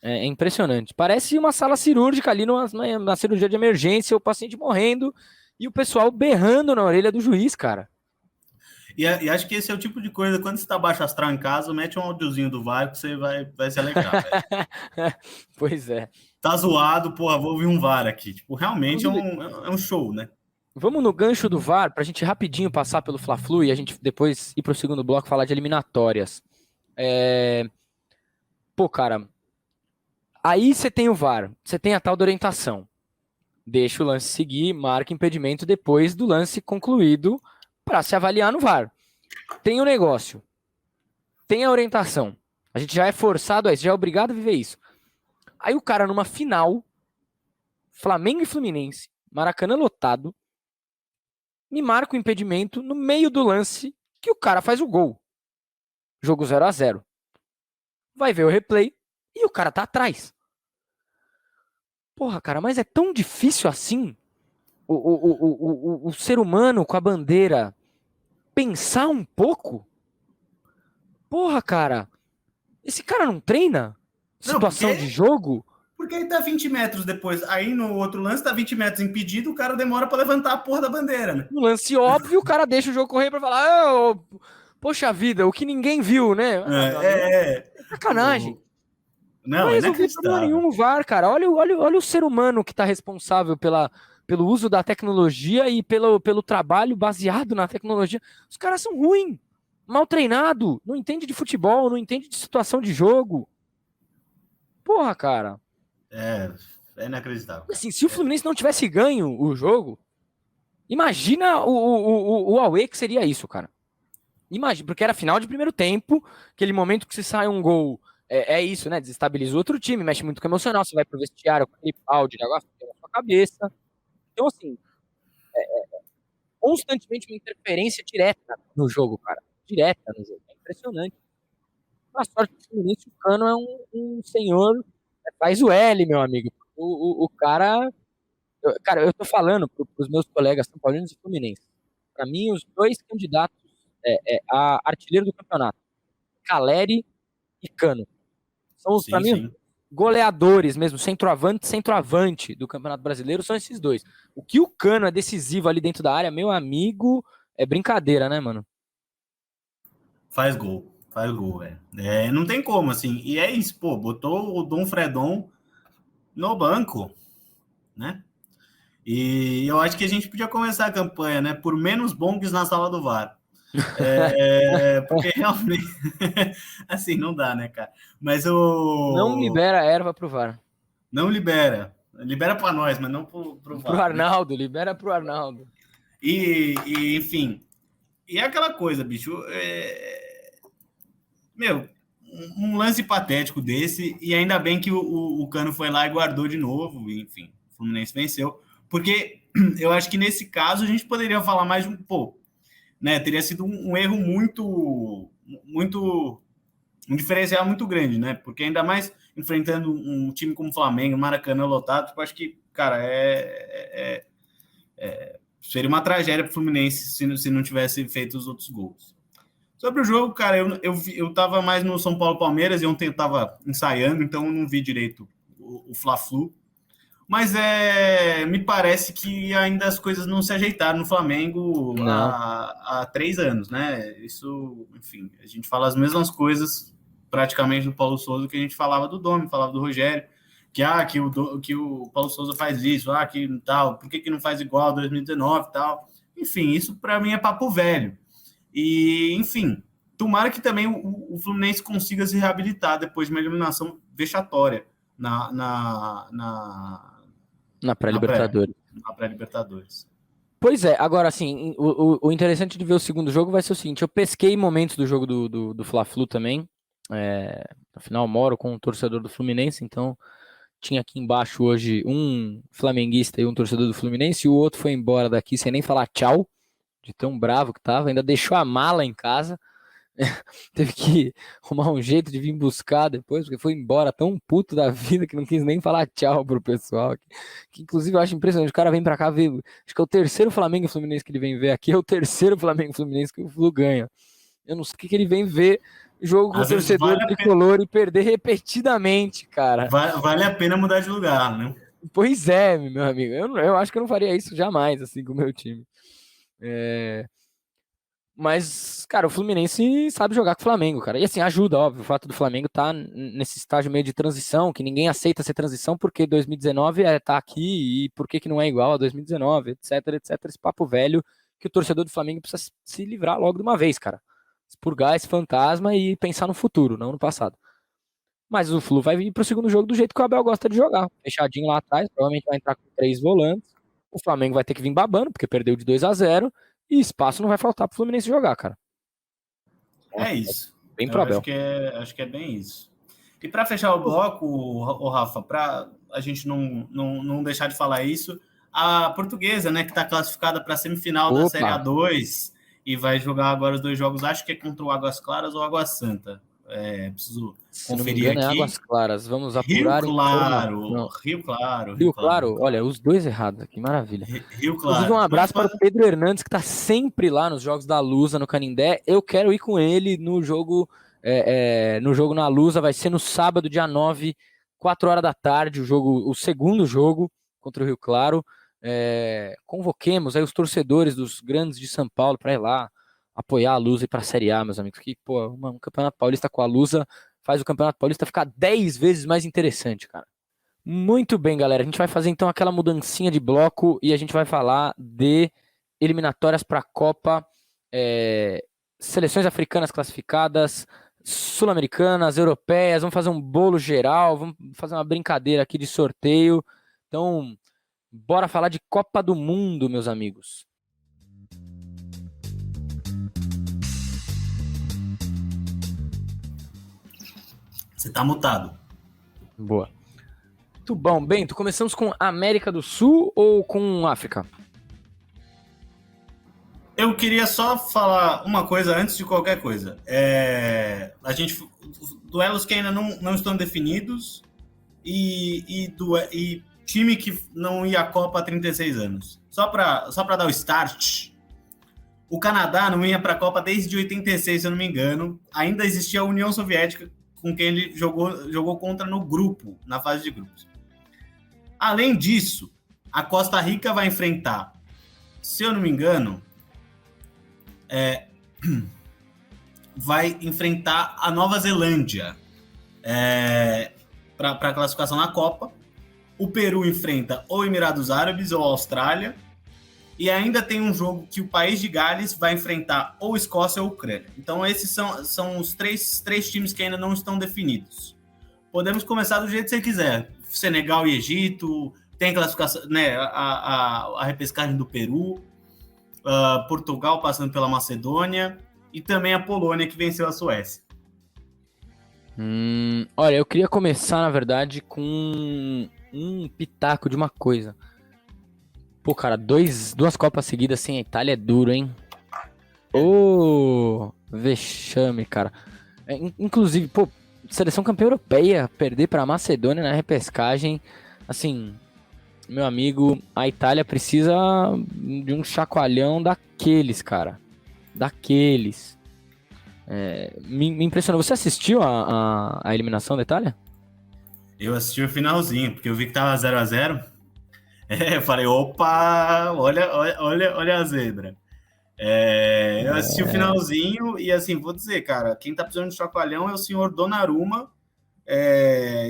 É impressionante. Parece uma sala cirúrgica ali na cirurgia de emergência, o paciente morrendo e o pessoal berrando na orelha do juiz, cara. E acho que esse é o tipo de coisa, quando você tá baixo astral em casa, mete um áudiozinho do VAR que você vai se alegrar. Pois é. Tá zoado, porra, vou ouvir um VAR aqui. Tipo, realmente é um show, né? Vamos no gancho do VAR, pra gente rapidinho passar pelo Fla-Flu e a gente depois ir pro segundo bloco falar de eliminatórias. Pô, cara, aí você tem o VAR, você tem a tal da orientação. Deixa o lance seguir, marca impedimento depois do lance concluído para se avaliar no VAR. Tem o negócio, tem a orientação. A gente já é forçado a isso, já é obrigado a viver isso. Aí o cara numa final, Flamengo e Fluminense, Maracanã lotado, me marca o impedimento no meio do lance que o cara faz o gol. Jogo 0-0. Vai ver o replay e o cara tá atrás. Porra, cara, mas é tão difícil assim o ser humano com a bandeira pensar um pouco? Porra, cara, esse cara não treina? Situação porque- de jogo? Porque aí tá 20 metros depois. Aí no outro lance tá 20 metros impedido, o cara demora pra levantar a porra da bandeira, né? No lance óbvio, o cara deixa o jogo correr pra falar, poxa vida, o que ninguém viu, né? Sacanagem. Não, Não é vai resolver problema inacreditável. nenhum o VAR, cara. Olha o ser humano que tá responsável pelo uso da tecnologia e pelo trabalho baseado na tecnologia. Os caras são ruins, mal treinados, não entende de futebol, não entende de situação de jogo. Porra, cara. É inacreditável. Assim, se o Fluminense não tivesse ganho o jogo, imagina o Aue que seria isso, cara. Imagina, porque era final de primeiro tempo, aquele momento que se sai um gol, é isso, né? Desestabiliza o outro time, mexe muito com o emocional, você vai pro vestiário com aquele balde de água fria na sua cabeça. Então, assim, constantemente uma interferência direta no jogo, cara. Direta no jogo. É impressionante. Na sorte do Fluminense, o Cano é um senhor, faz o L, meu amigo. O cara... Cara, eu tô falando pros meus colegas são paulinos e fluminenses. Pra mim, os dois candidatos a artilheiro do campeonato, Caleri e Cano. São os, pra mim, goleadores mesmo, centroavante do Campeonato Brasileiro, são esses dois. O que o Cano é decisivo ali dentro da área, meu amigo, é brincadeira, né, mano? Faz gol, velho. Não tem como, assim. E é isso, pô, botou o Dom Fredon no banco, né? E eu acho que a gente podia começar a campanha, né? Por menos bongs na sala do VAR. Porque realmente, assim, não dá, né, cara? Mas Não libera a erva pro VAR. Não libera. Libera para nós, mas não pro VAR. Pro Arnaldo, né? Libera pro Arnaldo. E enfim. E é aquela coisa, bicho. Meu, um lance patético desse, e ainda bem que o Cano foi lá e guardou de novo, e, enfim, o Fluminense venceu. Porque eu acho que nesse caso a gente poderia falar mais um pouco. Né, teria sido um erro um diferencial muito grande, né? Porque ainda mais enfrentando um time como o Flamengo, Maracanã lotado, tipo, acho que, cara, seria uma tragédia para o Fluminense se não tivesse feito os outros gols. Sobre o jogo, cara, eu tava mais no São Paulo Palmeiras e ontem eu tava ensaiando, então eu não vi direito o Fla-Flu. Mas me parece que ainda as coisas não se ajeitaram no Flamengo há 3 anos, né? Isso, enfim, a gente fala as mesmas coisas praticamente do Paulo Souza que a gente falava do Domi, falava do Rogério, que o Paulo Souza faz isso, que tal, por que não faz igual a 2019 e tal. Enfim, isso para mim é papo velho. E, enfim, tomara que também o Fluminense consiga se reabilitar depois de uma eliminação vexatória na pré-Libertadores. Na pré-Libertadores. Pois é, agora assim, o interessante de ver o segundo jogo vai ser o seguinte, eu pesquei momentos do jogo do Fla-Flu também, afinal moro com um torcedor do Fluminense, então tinha aqui embaixo hoje um flamenguista e um torcedor do Fluminense, e o outro foi embora daqui sem nem falar tchau, de tão bravo que tava, ainda deixou a mala em casa, teve que arrumar um jeito de vir buscar depois, porque foi embora tão puto da vida que não quis nem falar tchau pro pessoal, que inclusive eu acho impressionante, o cara vem pra cá ver, acho que é o terceiro Flamengo e Fluminense que ele vem ver aqui, é o terceiro Flamengo e Fluminense que o Flu ganha, eu não sei o que ele vem ver jogo com o torcedor tricolor e perder repetidamente, cara. Vale a pena mudar de lugar, né? Pois é, meu amigo, eu acho que eu não faria isso jamais, assim, com o meu time. Mas, cara, o Fluminense sabe jogar com o Flamengo, cara. E assim, ajuda, óbvio, o fato do Flamengo tá nesse estágio meio de transição, que ninguém aceita ser transição, porque 2019 tá aqui, e por que não é igual a 2019, etc. Esse papo velho que o torcedor do Flamengo precisa se livrar logo de uma vez, cara. Expurgar esse fantasma e pensar no futuro, não no passado. Mas o Flu vai vir pro segundo jogo do jeito que o Abel gosta de jogar. Fechadinho lá atrás, provavelmente vai entrar com 3 volantes. O Flamengo vai ter que vir babando, porque perdeu de 2-0. E espaço não vai faltar pro Fluminense jogar, cara. É isso. Bem pro Abel. Acho que é bem isso. E para fechar o bloco, o Rafa, para a gente não deixar de falar isso, a Portuguesa, né, que está classificada para a semifinal da Série A2 e vai jogar agora os 2 jogos, acho que é contra o Águas Claras ou Água Santa. Preciso Se não me conferir engano, é aqui. Águas Claras. Vamos Rio apurar Claro, Rio Claro. Rio Claro, olha, os dois errados aqui, maravilha. Rio Inclusive, Claro. um abraço para o Pedro Hernandes, que tá sempre lá nos jogos da Lusa, no Canindé. Eu quero ir com ele no jogo na Lusa, vai ser no sábado, dia 9, 4 horas da tarde, o segundo jogo contra o Rio Claro. Convoquemos aí os torcedores dos grandes de São Paulo para ir lá apoiar a Lusa e para a Série A, meus amigos. Que, pô, um Campeonato Paulista com a Lusa faz o Campeonato Paulista ficar 10 vezes mais interessante, cara. Muito bem, galera. A gente vai fazer então aquela mudancinha de bloco e a gente vai falar de eliminatórias para a Copa, seleções africanas classificadas, sul-americanas, europeias. Vamos fazer um bolo geral, vamos fazer uma brincadeira aqui de sorteio. Então, bora falar de Copa do Mundo, meus amigos. Você tá mutado. Boa. Muito bom. Bento, começamos com América do Sul ou com África? Eu queria só falar uma coisa antes de qualquer coisa. Duelos que ainda não estão definidos e time que não ia à Copa há 36 anos. Só para dar o start, o Canadá não ia para a Copa desde 86, se eu não me engano. Ainda existia a União Soviética, com quem ele jogou contra no grupo, na fase de grupos. Além disso, a Costa Rica vai enfrentar, se eu não me engano, vai enfrentar a Nova Zelândia para a classificação na Copa. O Peru enfrenta ou Emirados Árabes ou Austrália. E ainda tem um jogo que o País de Gales vai enfrentar ou Escócia ou Ucrânia. Então esses são os três times que ainda não estão definidos. Podemos começar do jeito que você quiser. Senegal e Egito, tem a classificação, né, a repescagem do Peru, Portugal passando pela Macedônia e também a Polônia que venceu a Suécia. Olha, eu queria começar, na verdade, com um pitaco de uma coisa. Pô, cara, duas Copas seguidas sem a Itália é duro, hein? Vexame, cara. Inclusive, pô, seleção campeã europeia, perder pra Macedônia na repescagem, assim, meu amigo, a Itália precisa de um chacoalhão daqueles, cara. Daqueles. Me impressionou. Você assistiu a eliminação da Itália? Eu assisti o finalzinho, porque eu vi que tava 0-0. Eu falei, opa, olha a zebra. Eu assisti o finalzinho e, assim, vou dizer, cara, quem tá precisando de chacoalhão é o senhor Donnarumma,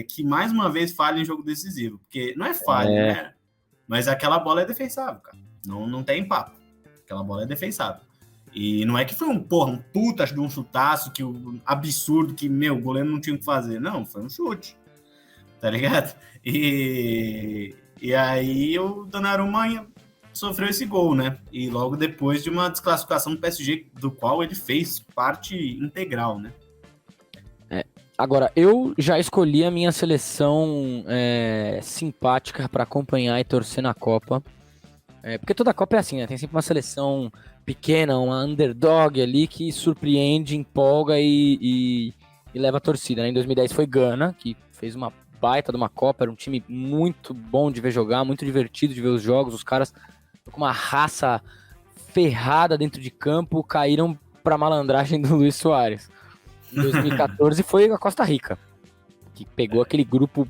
que mais uma vez falha em jogo decisivo. Porque não é falha, né? Mas aquela bola é defensável, cara. Não tem papo. Aquela bola é defensável. E não é que foi um puta de um chutaço, absurdo, que, o goleiro não tinha o que fazer. Não, foi um chute. Tá ligado? E aí o Donnarumma sofreu esse gol, né? E logo depois de uma desclassificação do PSG, do qual ele fez parte integral, né? Agora, eu já escolhi a minha seleção simpática para acompanhar e torcer na Copa. Porque toda Copa é assim, né? Tem sempre uma seleção pequena, uma underdog ali que surpreende, empolga e leva a torcida, né? Em 2010 foi Gana, que fez uma baita de uma Copa, era um time muito bom de ver jogar, muito divertido de ver os jogos, os caras com uma raça ferrada dentro de campo, caíram pra malandragem do Luis Soares. Em 2014 foi a Costa Rica, que pegou aquele grupo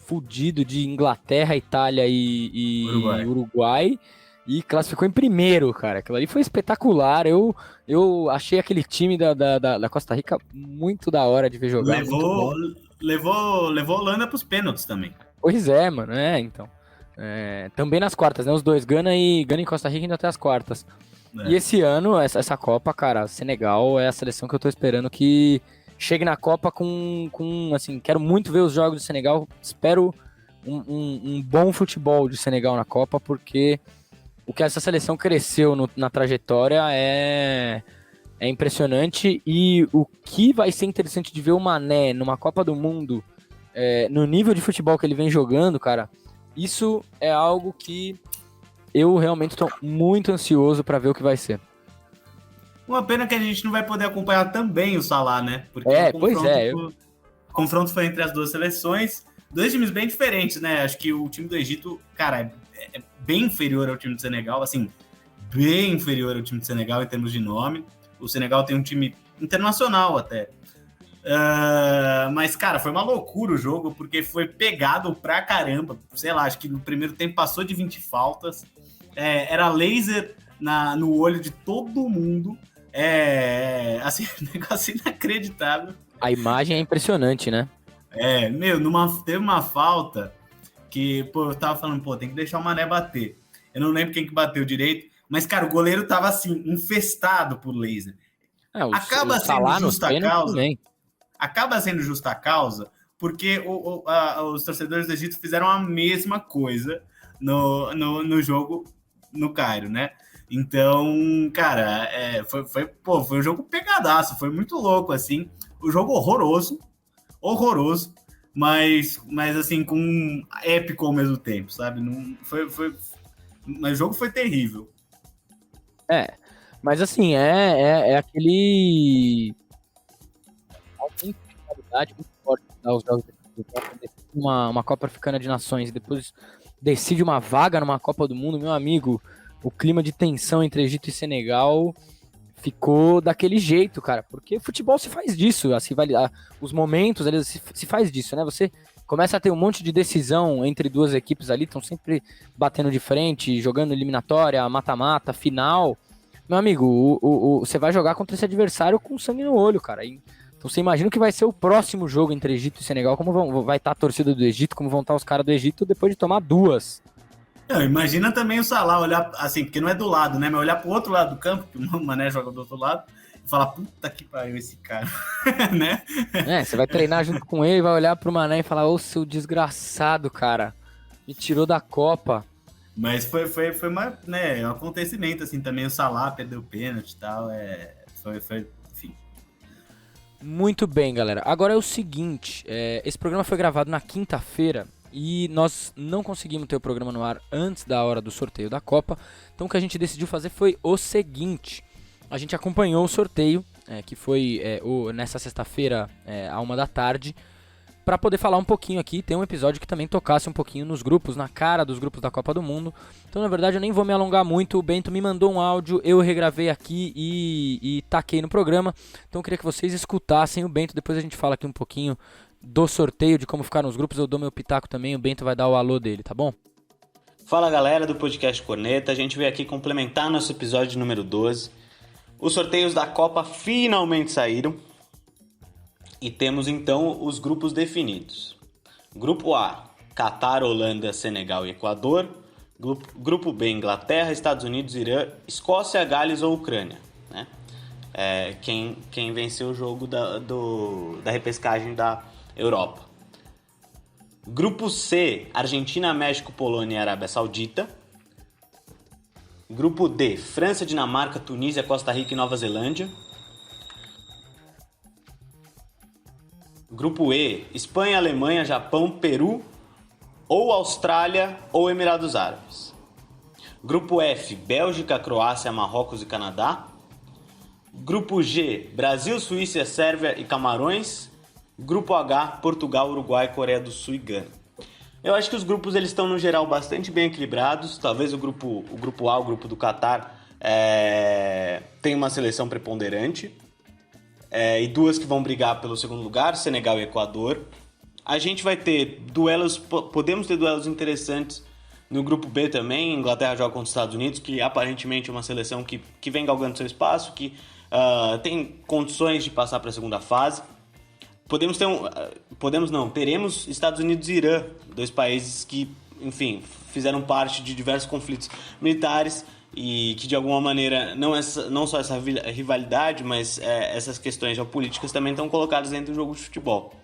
fudido de Inglaterra, Itália e Uruguai e classificou em primeiro, cara. Aquilo ali foi espetacular. Eu achei aquele time da Costa Rica muito da hora de ver jogar. Levou a Holanda pros pênaltis também. Pois é, mano. Então. Também nas quartas, né? Os dois, Gana e Costa Rica, ainda até as quartas. E esse ano, essa Copa, cara, Senegal é a seleção que eu tô esperando que chegue na Copa com assim, quero muito ver os jogos do Senegal. Espero um bom futebol de Senegal na Copa, porque o que essa seleção cresceu na trajetória é impressionante, e o que vai ser interessante de ver o Mané numa Copa do Mundo, no nível de futebol que ele vem jogando, cara, isso é algo que eu realmente estou muito ansioso para ver o que vai ser. Uma pena que a gente não vai poder acompanhar também o Salah, né? Porque o confronto foi entre as duas seleções, dois times bem diferentes, né? Acho que o time do Egito, cara, é bem inferior ao time do Senegal, assim, bem inferior ao time do Senegal em termos de nome. O Senegal tem um time internacional até. Mas, cara, foi uma loucura o jogo, porque foi pegado pra caramba. Sei lá, acho que no primeiro tempo passou de 20 faltas. Era laser no olho de todo mundo. Assim, um negócio inacreditável. A imagem é impressionante, né? Teve uma falta que, pô, eu tava falando, tem que deixar o Mané bater. Eu não lembro quem que bateu direito, mas, cara, o goleiro tava, assim, infestado por laser. Acaba sendo justa causa, porque os torcedores do Egito fizeram a mesma coisa no jogo no Cairo, né? Então, cara, foi um jogo pegadaço, foi muito louco, assim. O jogo horroroso, mas assim, com épico ao mesmo tempo, sabe? Mas o jogo foi terrível. Mas assim, é aquele... qualidade muito forte os jogos uma Copa Africana de Nações e depois decide uma vaga numa Copa do Mundo, meu amigo, o clima de tensão entre Egito e Senegal ficou daquele jeito, cara, porque futebol se faz disso, assim, os momentos ali se faz disso, né? Você começa a ter um monte de decisão entre duas equipes ali, estão sempre batendo de frente, jogando eliminatória, mata-mata, final. Meu amigo, você vai jogar contra esse adversário com sangue no olho, cara. Então você imagina que vai ser o próximo jogo entre Egito e Senegal, como vai estar a torcida do Egito, como vão estar os caras do Egito depois de tomar duas. Imagina também o Salah olhar, assim, porque não é do lado, né? Mas olhar pro outro lado do campo, que o Mané joga do outro lado, e falar, puta que pariu esse cara, né? Você vai treinar junto com ele, vai olhar pro Mané e falar, ô seu desgraçado, cara, me tirou da Copa. Mas foi um acontecimento, assim, também o Salah perdeu o pênalti e tal, enfim. Muito bem, galera. Agora é o seguinte, esse programa foi gravado na quinta-feira e nós não conseguimos ter o programa no ar antes da hora do sorteio da Copa, então o que a gente decidiu fazer foi o seguinte, a gente acompanhou o sorteio, que foi nessa sexta-feira, à 13h, para poder falar um pouquinho aqui, tem um episódio que também tocasse um pouquinho nos grupos, na cara dos grupos da Copa do Mundo. Então, na verdade, eu nem vou me alongar muito. O Bento me mandou um áudio, eu regravei aqui e taquei no programa. Então, eu queria que vocês escutassem o Bento. Depois a gente fala aqui um pouquinho do sorteio, de como ficaram os grupos. Eu dou meu pitaco também, o Bento vai dar o alô dele, tá bom? Fala, galera do podcast Corneta. A gente veio aqui complementar nosso episódio número 12. Os sorteios da Copa finalmente saíram. E temos então os grupos definidos. Grupo A, Catar, Holanda, Senegal e Equador. Grupo B, Inglaterra, Estados Unidos, Irã, Escócia, Gales ou Ucrânia, né? Quem venceu o jogo da repescagem da Europa. Grupo C, Argentina, México, Polônia e Arábia Saudita. Grupo D, França, Dinamarca, Tunísia, Costa Rica e Nova Zelândia. Grupo E, Espanha, Alemanha, Japão, Peru, ou Austrália ou Emirados Árabes. Grupo F, Bélgica, Croácia, Marrocos e Canadá. Grupo G, Brasil, Suíça, Sérvia e Camarões. Grupo H, Portugal, Uruguai, Coreia do Sul e Gana. Eu acho que os grupos eles estão, no geral, bastante bem equilibrados. Talvez o grupo A, o grupo do Catar, tenha uma seleção preponderante. E duas que vão brigar pelo segundo lugar, Senegal e Equador. A gente vai ter podemos ter duelos interessantes no grupo B também. Inglaterra joga contra os Estados Unidos, que aparentemente é uma seleção que vem galgando seu espaço, que tem condições de passar para a segunda fase. Teremos Estados Unidos e Irã, dois países que, enfim, fizeram parte de diversos conflitos militares e que de alguma maneira, não só essa rivalidade, mas essas questões geopolíticas também estão colocadas dentro do jogo de futebol.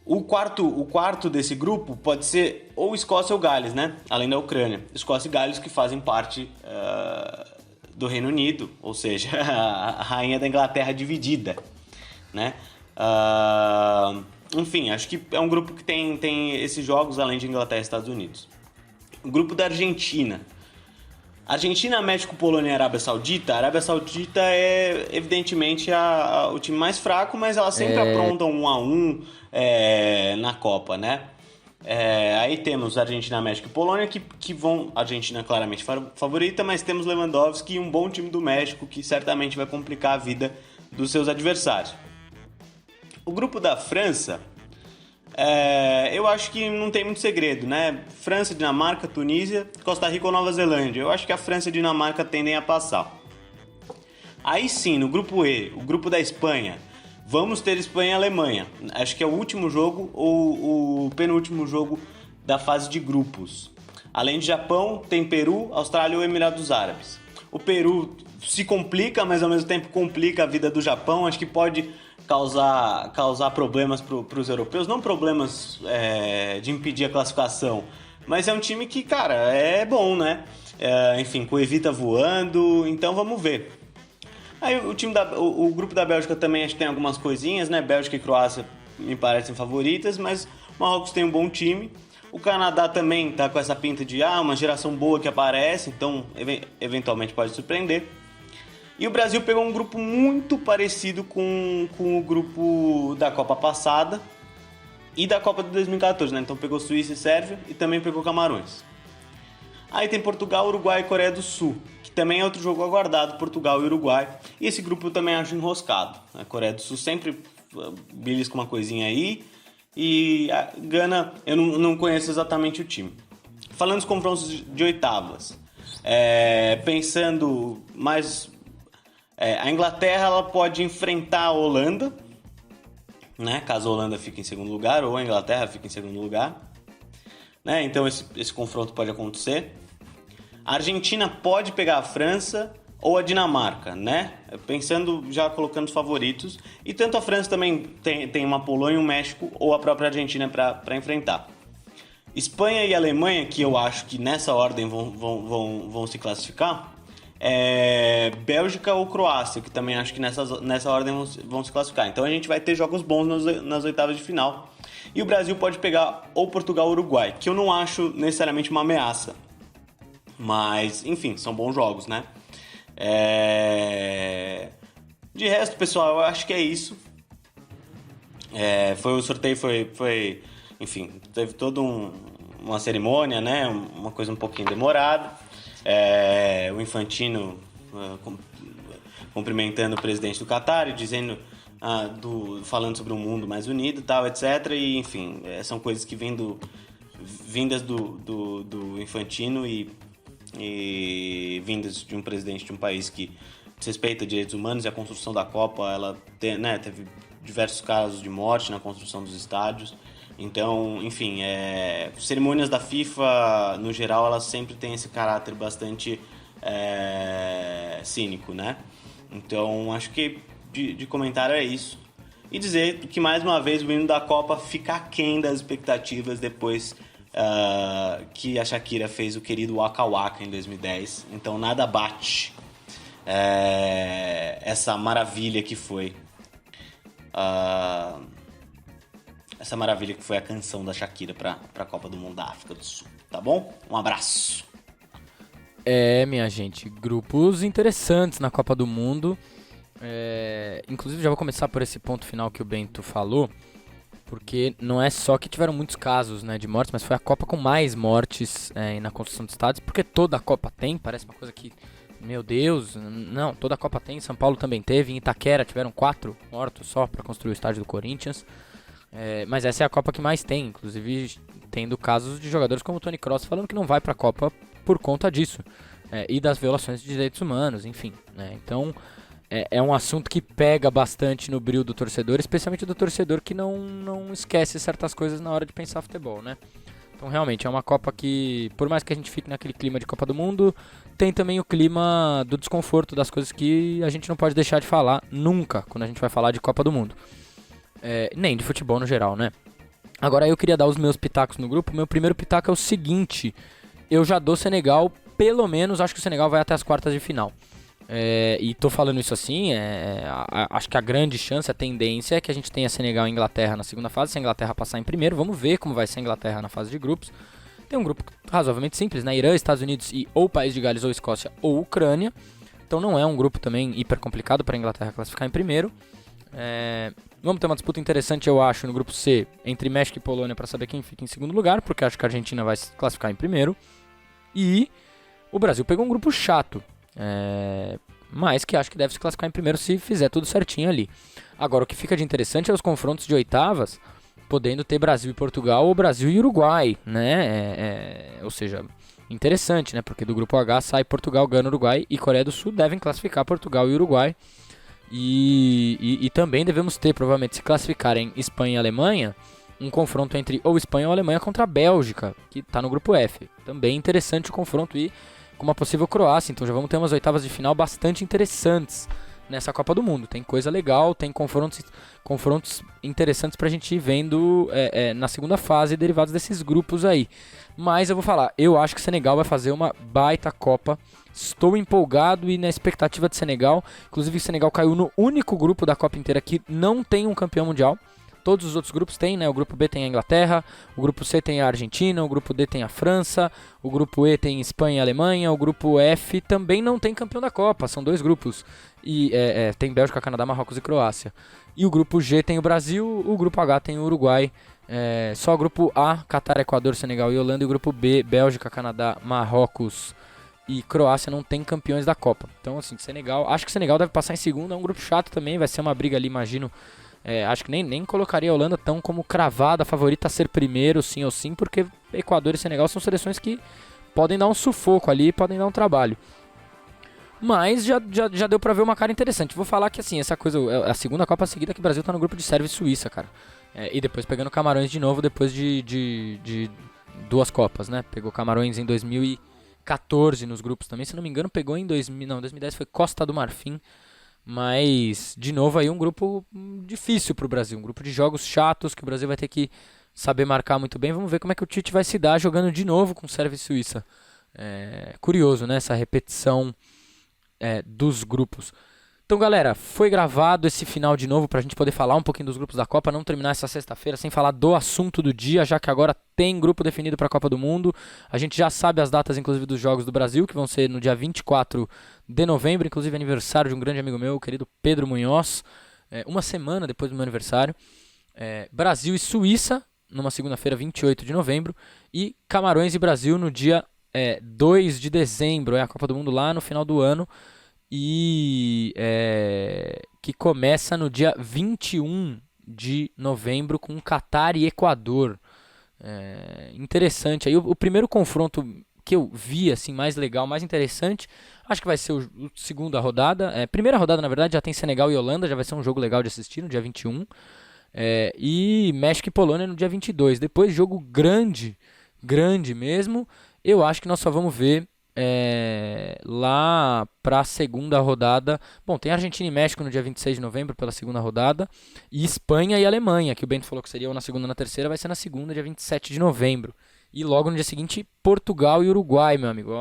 O quarto desse grupo pode ser ou Escócia ou Gales, né? Além da Ucrânia. Escócia e Gales que fazem parte do Reino Unido, ou seja, a rainha da Inglaterra dividida, né? Enfim, acho que é um grupo que tem esses jogos além de Inglaterra e Estados Unidos. O grupo da Argentina. Argentina, México, Polônia e Arábia Saudita. A Arábia Saudita é, evidentemente, o time mais fraco, mas ela sempre apronta 1-1 na Copa, né? Aí temos Argentina, México e Polônia, que vão... Argentina claramente favorita, mas temos Lewandowski e um bom time do México, que certamente vai complicar a vida dos seus adversários. O grupo da França... eu acho que não tem muito segredo, né? França, Dinamarca, Tunísia, Costa Rica ou Nova Zelândia. Eu acho que a França e a Dinamarca tendem a passar. Aí sim, no grupo E, o grupo da Espanha, vamos ter Espanha e Alemanha. Acho que é o último jogo ou o penúltimo jogo da fase de grupos. Além de Japão, tem Peru, Austrália ou Emirados Árabes. O Peru se complica, mas ao mesmo tempo complica a vida do Japão. Acho que pode causar problemas para os europeus, não problemas de impedir a classificação, mas é um time que, cara, é bom, né? Enfim, com o Evita voando, então vamos ver. Aí o grupo da Bélgica também acho que tem algumas coisinhas, né? Bélgica e Croácia me parecem favoritas, mas o Marrocos tem um bom time. O Canadá também tá com essa pinta de uma geração boa que aparece, então eventualmente pode surpreender. E o Brasil pegou um grupo muito parecido com o grupo da Copa passada e da Copa de 2014, né? Então pegou Suíça e Sérvia e também pegou Camarões. Aí tem Portugal, Uruguai e Coreia do Sul, que também é outro jogo aguardado, Portugal e Uruguai. E esse grupo eu também acho enroscado. A Coreia do Sul sempre belisca uma coisinha aí. E a Gana, eu não conheço exatamente o time. Falando dos confrontos de oitavas, pensando mais... a Inglaterra ela pode enfrentar a Holanda, né? Caso a Holanda fique em segundo lugar, ou a Inglaterra fique em segundo lugar, né? Então esse confronto pode acontecer. A Argentina pode pegar a França ou a Dinamarca, né? Pensando, já colocando os favoritos. E tanto a França também tem uma Polônia, um México ou a própria Argentina para enfrentar. Espanha e Alemanha, que eu acho que nessa ordem vão se classificar. Bélgica ou Croácia, que também acho que nessa ordem vão se classificar. Então a gente vai ter jogos bons nas oitavas de final. E o Brasil pode pegar ou Portugal ou Uruguai, que eu não acho necessariamente uma ameaça. Mas, enfim, são bons jogos, né? De resto, pessoal, eu acho que é isso. O sorteio foi... Enfim, teve toda uma cerimônia, né? Uma coisa um pouquinho demorada. O Infantino cumprimentando o presidente do Qatar e dizendo, falando sobre um mundo mais unido, tal, etc. E, enfim, são coisas que vindas do Infantino e vindas de um presidente de um país que desrespeita direitos humanos. E a construção da Copa, ela teve diversos casos de morte na construção dos estádios. Então, enfim, cerimônias da FIFA, no geral, elas sempre têm esse caráter bastante cínico, né? Então, acho que de comentário é isso. E dizer que, mais uma vez, o hino da Copa fica aquém das expectativas depois que a Shakira fez o querido Waka Waka em 2010. Então, nada bate essa maravilha que foi... essa maravilha que foi a canção da Shakira para a Copa do Mundo da África do Sul, tá bom? Um abraço. Minha gente, grupos interessantes na Copa do Mundo. Inclusive, já vou começar por esse ponto final que o Bento falou, porque não é só que tiveram muitos casos, né, de mortes, mas foi a Copa com mais mortes na construção de estádios, porque toda a Copa tem, parece uma coisa que, meu Deus, não, toda a Copa tem, São Paulo também teve, em Itaquera tiveram 4 mortos só para construir o estádio do Corinthians. Mas essa é a Copa que mais tem, inclusive tendo casos de jogadores como o Toni Kroos falando que não vai para a Copa por conta disso, e das violações de direitos humanos, enfim, né? Então é um assunto que pega bastante no brilho do torcedor, especialmente do torcedor que não esquece certas coisas na hora de pensar futebol, né? Então realmente é uma Copa que, por mais que a gente fique naquele clima de Copa do Mundo, tem também o clima do desconforto, das coisas que a gente não pode deixar de falar nunca quando a gente vai falar de Copa do Mundo. Nem de futebol no geral, né? Agora eu queria dar os meus pitacos no grupo. Meu primeiro pitaco é o seguinte: eu já dou Senegal, pelo menos acho que o Senegal vai até as quartas de final. E tô falando isso assim, acho que a grande chance, a tendência é que a gente tenha Senegal e Inglaterra na segunda fase. Se a Inglaterra passar em primeiro, vamos ver como vai ser a Inglaterra na fase de grupos. Tem um grupo razoavelmente simples, né? Irã, Estados Unidos e ou País de Gales ou Escócia ou Ucrânia. Então não é um grupo também hiper complicado para a Inglaterra classificar em primeiro. Vamos ter uma disputa interessante, eu acho, no grupo C, entre México e Polônia para saber quem fica em segundo lugar, porque acho que a Argentina vai se classificar em primeiro. E o Brasil pegou um grupo chato, mas que acho que deve se classificar em primeiro se fizer tudo certinho ali. Agora, o que fica de interessante é os confrontos de oitavas, podendo ter Brasil e Portugal ou Brasil e Uruguai, né? Ou seja, interessante, né? Porque do grupo H sai Portugal, Gana, Uruguai e Coreia do Sul devem classificar Portugal e Uruguai. E também devemos ter, provavelmente, se classificarem Espanha e Alemanha, um confronto entre ou Espanha ou Alemanha contra a Bélgica, que está no grupo F. Também interessante o confronto e com uma possível Croácia. Então já vamos ter umas oitavas de final bastante interessantes nessa Copa do Mundo. Tem coisa legal, tem confrontos interessantes pra gente ir vendo na segunda fase, derivados desses grupos aí. Mas eu vou falar, eu acho que o Senegal vai fazer uma baita Copa. Estou empolgado e na expectativa de Senegal. Inclusive o Senegal caiu no único grupo da Copa inteira que não tem um campeão mundial. Todos os outros grupos têm, né? O grupo B tem a Inglaterra, o grupo C tem a Argentina, o grupo D tem a França, o grupo E tem Espanha e Alemanha, o grupo F também não tem campeão da Copa, são 2 grupos. E tem Bélgica, Canadá, Marrocos e Croácia. E o grupo G tem o Brasil, o grupo H tem o Uruguai. Só o grupo A, Catar, Equador, Senegal e Holanda. E o grupo B, Bélgica, Canadá, Marrocos e Croácia não tem campeões da Copa. Então, assim, acho que o Senegal deve passar em segundo. É um grupo chato também, vai ser uma briga ali, imagino. Acho que nem colocaria a Holanda tão como cravada, a favorita a ser primeiro, sim ou sim, porque Equador e Senegal são seleções que podem dar um sufoco ali, podem dar um trabalho. Mas já deu pra ver uma cara interessante. Vou falar que assim, essa coisa, a segunda Copa seguida que o Brasil tá no grupo de Sérvia e Suíça, cara. E depois pegando Camarões de novo depois de 2 Copas, né? Pegou Camarões em 2014 nos grupos também, se não me engano pegou em 2010 foi Costa do Marfim. Mas, de novo, aí um grupo difícil pro Brasil. Um grupo de jogos chatos que o Brasil vai ter que saber marcar muito bem. Vamos ver como é que o Tite vai se dar jogando de novo com Sérvia e Suíça. Curioso, né? Essa repetição dos grupos. Então, galera, foi gravado esse final de novo pra gente poder falar um pouquinho dos grupos da Copa. Não terminar essa sexta-feira sem falar do assunto do dia, já que agora tem grupo definido pra Copa do Mundo. A gente já sabe as datas, inclusive, dos Jogos do Brasil, que vão ser no dia 24 de novembro, inclusive aniversário de um grande amigo meu, o querido Pedro Munhoz, uma semana depois do meu aniversário. Brasil e Suíça, numa segunda-feira, 28 de novembro, e Camarões e Brasil no dia 2 de dezembro, a Copa do Mundo lá no final do ano, e que começa no dia 21 de novembro com Catar e Equador. Interessante, aí o primeiro confronto que eu vi assim, mais legal, mais interessante, acho que vai ser o segunda rodada. Primeira rodada, na verdade, já tem Senegal e Holanda, já vai ser um jogo legal de assistir no dia 21. E México e Polônia no dia 22. Depois, jogo grande mesmo. Eu acho que nós só vamos ver lá para a segunda rodada. Bom, tem Argentina e México no dia 26 de novembro pela segunda rodada. E Espanha e Alemanha, que o Bento falou que seria ou na segunda ou na terceira, vai ser na segunda, dia 27 de novembro. E logo no dia seguinte, Portugal e Uruguai, meu amigo.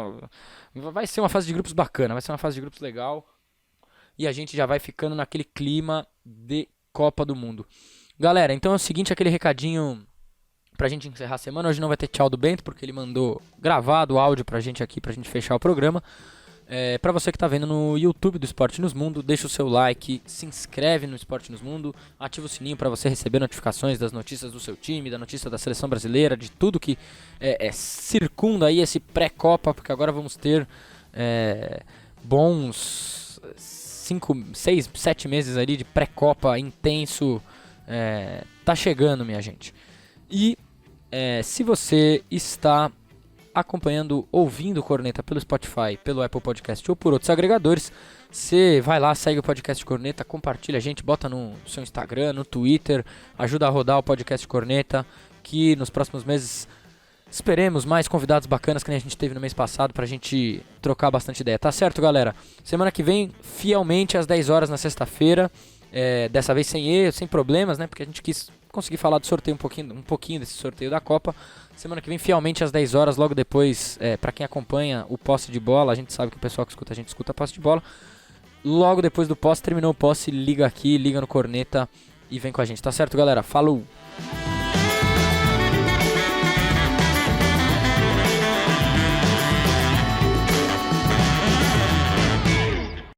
Vai ser uma fase de grupos bacana, vai ser uma fase de grupos legal. E a gente já vai ficando naquele clima de Copa do Mundo. Galera, então é o seguinte, aquele recadinho pra gente encerrar a semana. Hoje não vai ter tchau do Bento, porque ele mandou gravado o áudio pra gente aqui, pra gente fechar o programa. Pra você que tá vendo no YouTube do Esporte Nos Mundo, deixa o seu like, se inscreve no Esporte Nos Mundo, ativa o sininho pra você receber notificações das notícias do seu time, da notícia da seleção brasileira, de tudo que circunda aí esse pré-copa, porque agora vamos ter bons 5, 6, 7 meses ali de pré-copa intenso. Tá chegando, minha gente. E se você está acompanhando, ouvindo o Corneta pelo Spotify, pelo Apple Podcast ou por outros agregadores, você vai lá, segue o Podcast Corneta, compartilha a gente, bota no seu Instagram, no Twitter, ajuda a rodar o Podcast Corneta, que nos próximos meses esperemos mais convidados bacanas que nem a gente teve no mês passado pra gente trocar bastante ideia. Tá certo, galera? Semana que vem, fielmente às 10 horas na sexta-feira, dessa vez sem erro, sem problemas, né? Porque a gente quis conseguir falar do sorteio um pouquinho desse sorteio da Copa. Semana que vem, fielmente às 10 horas, logo depois, pra quem acompanha o posse de bola, a gente sabe que o pessoal que escuta a gente escuta a posse de bola. Logo depois do posse, terminou o posse, liga aqui, liga no Corneta e vem com a gente. Tá certo, galera? Falou!